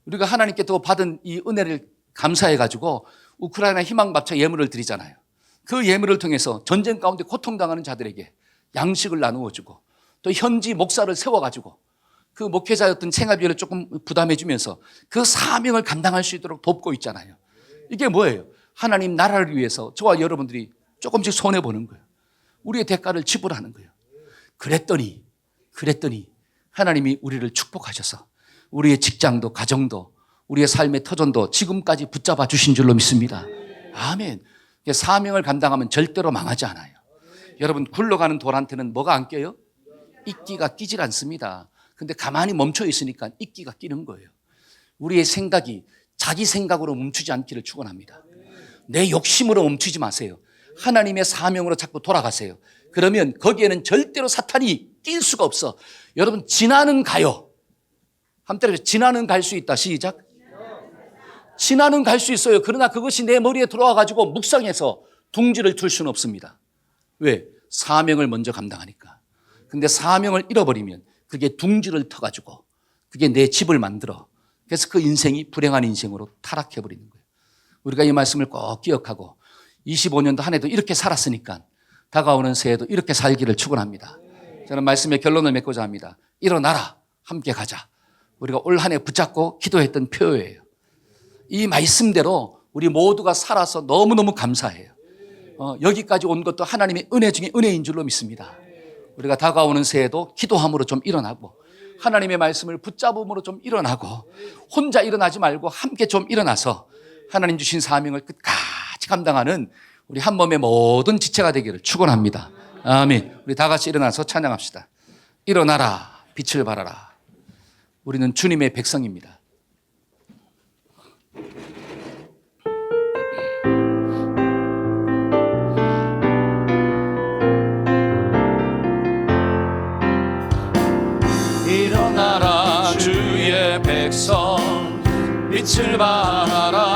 [SPEAKER 1] 우리가 하나님께 또 받은 이 은혜를 감사해가지고 우크라이나 희망밥차 예물을 드리잖아요. 그 예물을 통해서 전쟁 가운데 고통당하는 자들에게 양식을 나누어주고 또 현지 목사를 세워가지고 그 목회자였던 생활비를 조금 부담해주면서 그 사명을 감당할 수 있도록 돕고 있잖아요. 이게 뭐예요? 하나님 나라를 위해서 저와 여러분들이 조금씩 손해보는 거예요. 우리의 대가를 지불하는 거예요. 그랬더니 하나님이 우리를 축복하셔서 우리의 직장도 가정도 우리의 삶의 터전도 지금까지 붙잡아 주신 줄로 믿습니다. 아멘. 사명을 감당하면 절대로 망하지 않아요. 여러분, 굴러가는 돌한테는 뭐가 안 껴요? 이끼가 끼질 않습니다. 근데 가만히 멈춰 있으니까 이끼가 끼는 거예요. 우리의 생각이 자기 생각으로 멈추지 않기를 축원합니다. 내 욕심으로 멈추지 마세요. 하나님의 사명으로 자꾸 돌아가세요. 그러면 거기에는 절대로 사탄이 낄 수가 없어. 여러분, 진화는 가요. 한때로 진화는 갈 수 있다. 시작. 진화는 갈 수 있어요. 그러나 그것이 내 머리에 들어와 가지고 묵상해서 둥지를 틀 수는 없습니다. 왜? 사명을 먼저 감당하니까. 근데 사명을 잃어버리면 그게 둥지를 터가지고 그게 내 집을 만들어. 그래서 그 인생이 불행한 인생으로 타락해버리는 거예요. 우리가 이 말씀을 꼭 기억하고 25년도 한 해도 이렇게 살았으니까 다가오는 새해도 이렇게 살기를 축원합니다. 저는 말씀의 결론을 맺고자 합니다. 일어나라, 함께 가자. 우리가 올 한 해 붙잡고 기도했던 표예요. 이 말씀대로 우리 모두가 살아서 너무너무 감사해요. 여기까지 온 것도 하나님의 은혜 중에 은혜인 줄로 믿습니다. 우리가 다가오는 새해도 기도함으로 좀 일어나고 하나님의 말씀을 붙잡음으로 좀 일어나고 혼자 일어나지 말고 함께 좀 일어나서 하나님 주신 사명을 끝까지 감당하는 우리 한 몸의 모든 지체가 되기를 축원합니다. 아멘. 우리 다 같이 일어나서 찬양합시다. 일어나라, 빛을 발하라. 우리는 주님의 백성입니다. 일어나라, 주의 백성, 빛을 발하라.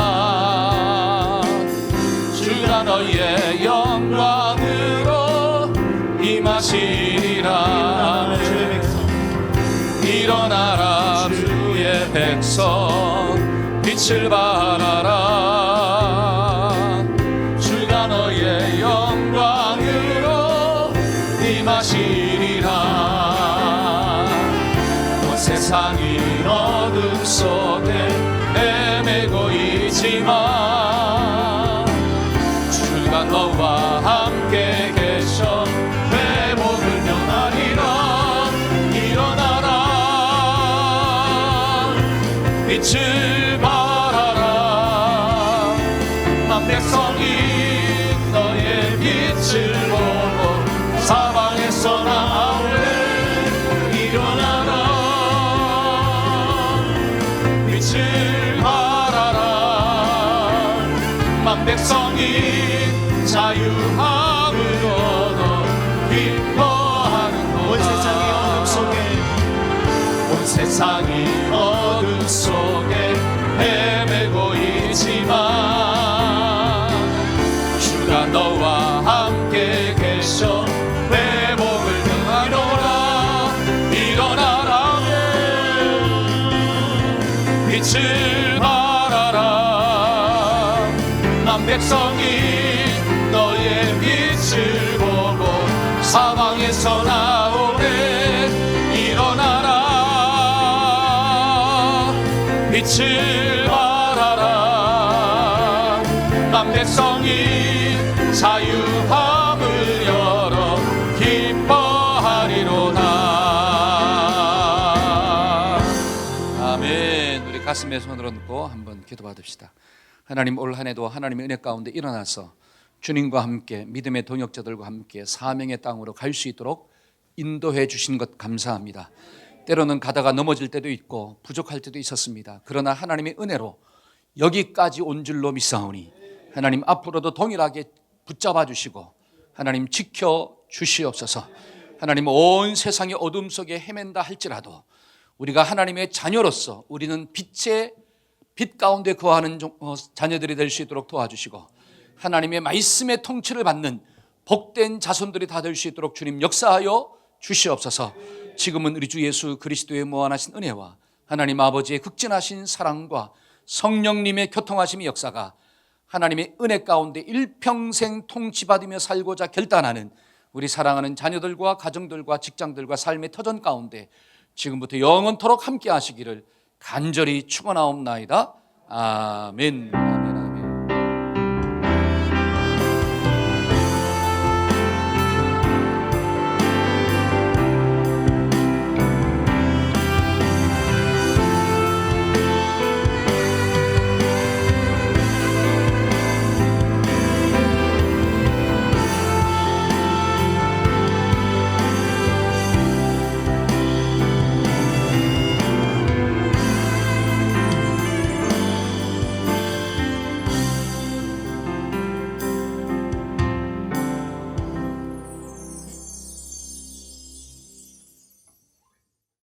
[SPEAKER 1] 주가 너희의 영광으로 임하시리라. 일어나라, 주의 백성, 빛을 발하라. 주가 너희의 영광으로 임하시리라. 세상이 어둠 속에 헤매고 있지만 주가 너와 함께 계셔 회복을 면하리라. 일어나라, 빛을 발하라. 만 백성이 너의 빛을 보고 사방에서 나오네. 일어나라, 빛을 발하라. 만 백성이 자유함을 얻어 기뻐하는 도다. 온 세상이 어둠 속에 헤매고 있지만 주가 너와 함께 계셔 회복을 능하노라. 일어나라, 빛을 발하라. 난 백성이 너의 빛을 보고 사방에서 나오네. 일어나라, 빛을 발하라. 난 백성이 자유함을 열어 기뻐하리로다. 아멘. 우리 가슴에 손을 얹고 한번 기도받읍시다. 하나님, 올 한 해도 하나님의 은혜 가운데 일어나서 주님과 함께 믿음의 동역자들과 함께 사명의 땅으로 갈 수 있도록 인도해 주신 것 감사합니다. 때로는 가다가 넘어질 때도 있고 부족할 때도 있었습니다. 그러나 하나님의 은혜로 여기까지 온 줄로 믿사오니 하나님 앞으로도 동일하게 붙잡아 주시고 하나님 지켜 주시옵소서. 하나님, 온 세상의 어둠 속에 헤맨다 할지라도 우리가 하나님의 자녀로서 우리는 빛의 빛 가운데 거하는 자녀들이 될 수 있도록 도와주시고 하나님의 말씀의 통치를 받는 복된 자손들이 다 될 수 있도록 주님 역사하여 주시옵소서. 지금은 우리 주 예수 그리스도의 무한하신 은혜와 하나님 아버지의 극진하신 사랑과 성령님의 교통하심의 역사가 하나님의 은혜 가운데 일평생 통치받으며 살고자 결단하는 우리 사랑하는 자녀들과 가정들과 직장들과 삶의 터전 가운데 지금부터 영원토록 함께 하시기를 간절히 축원하옵나이다. 아멘.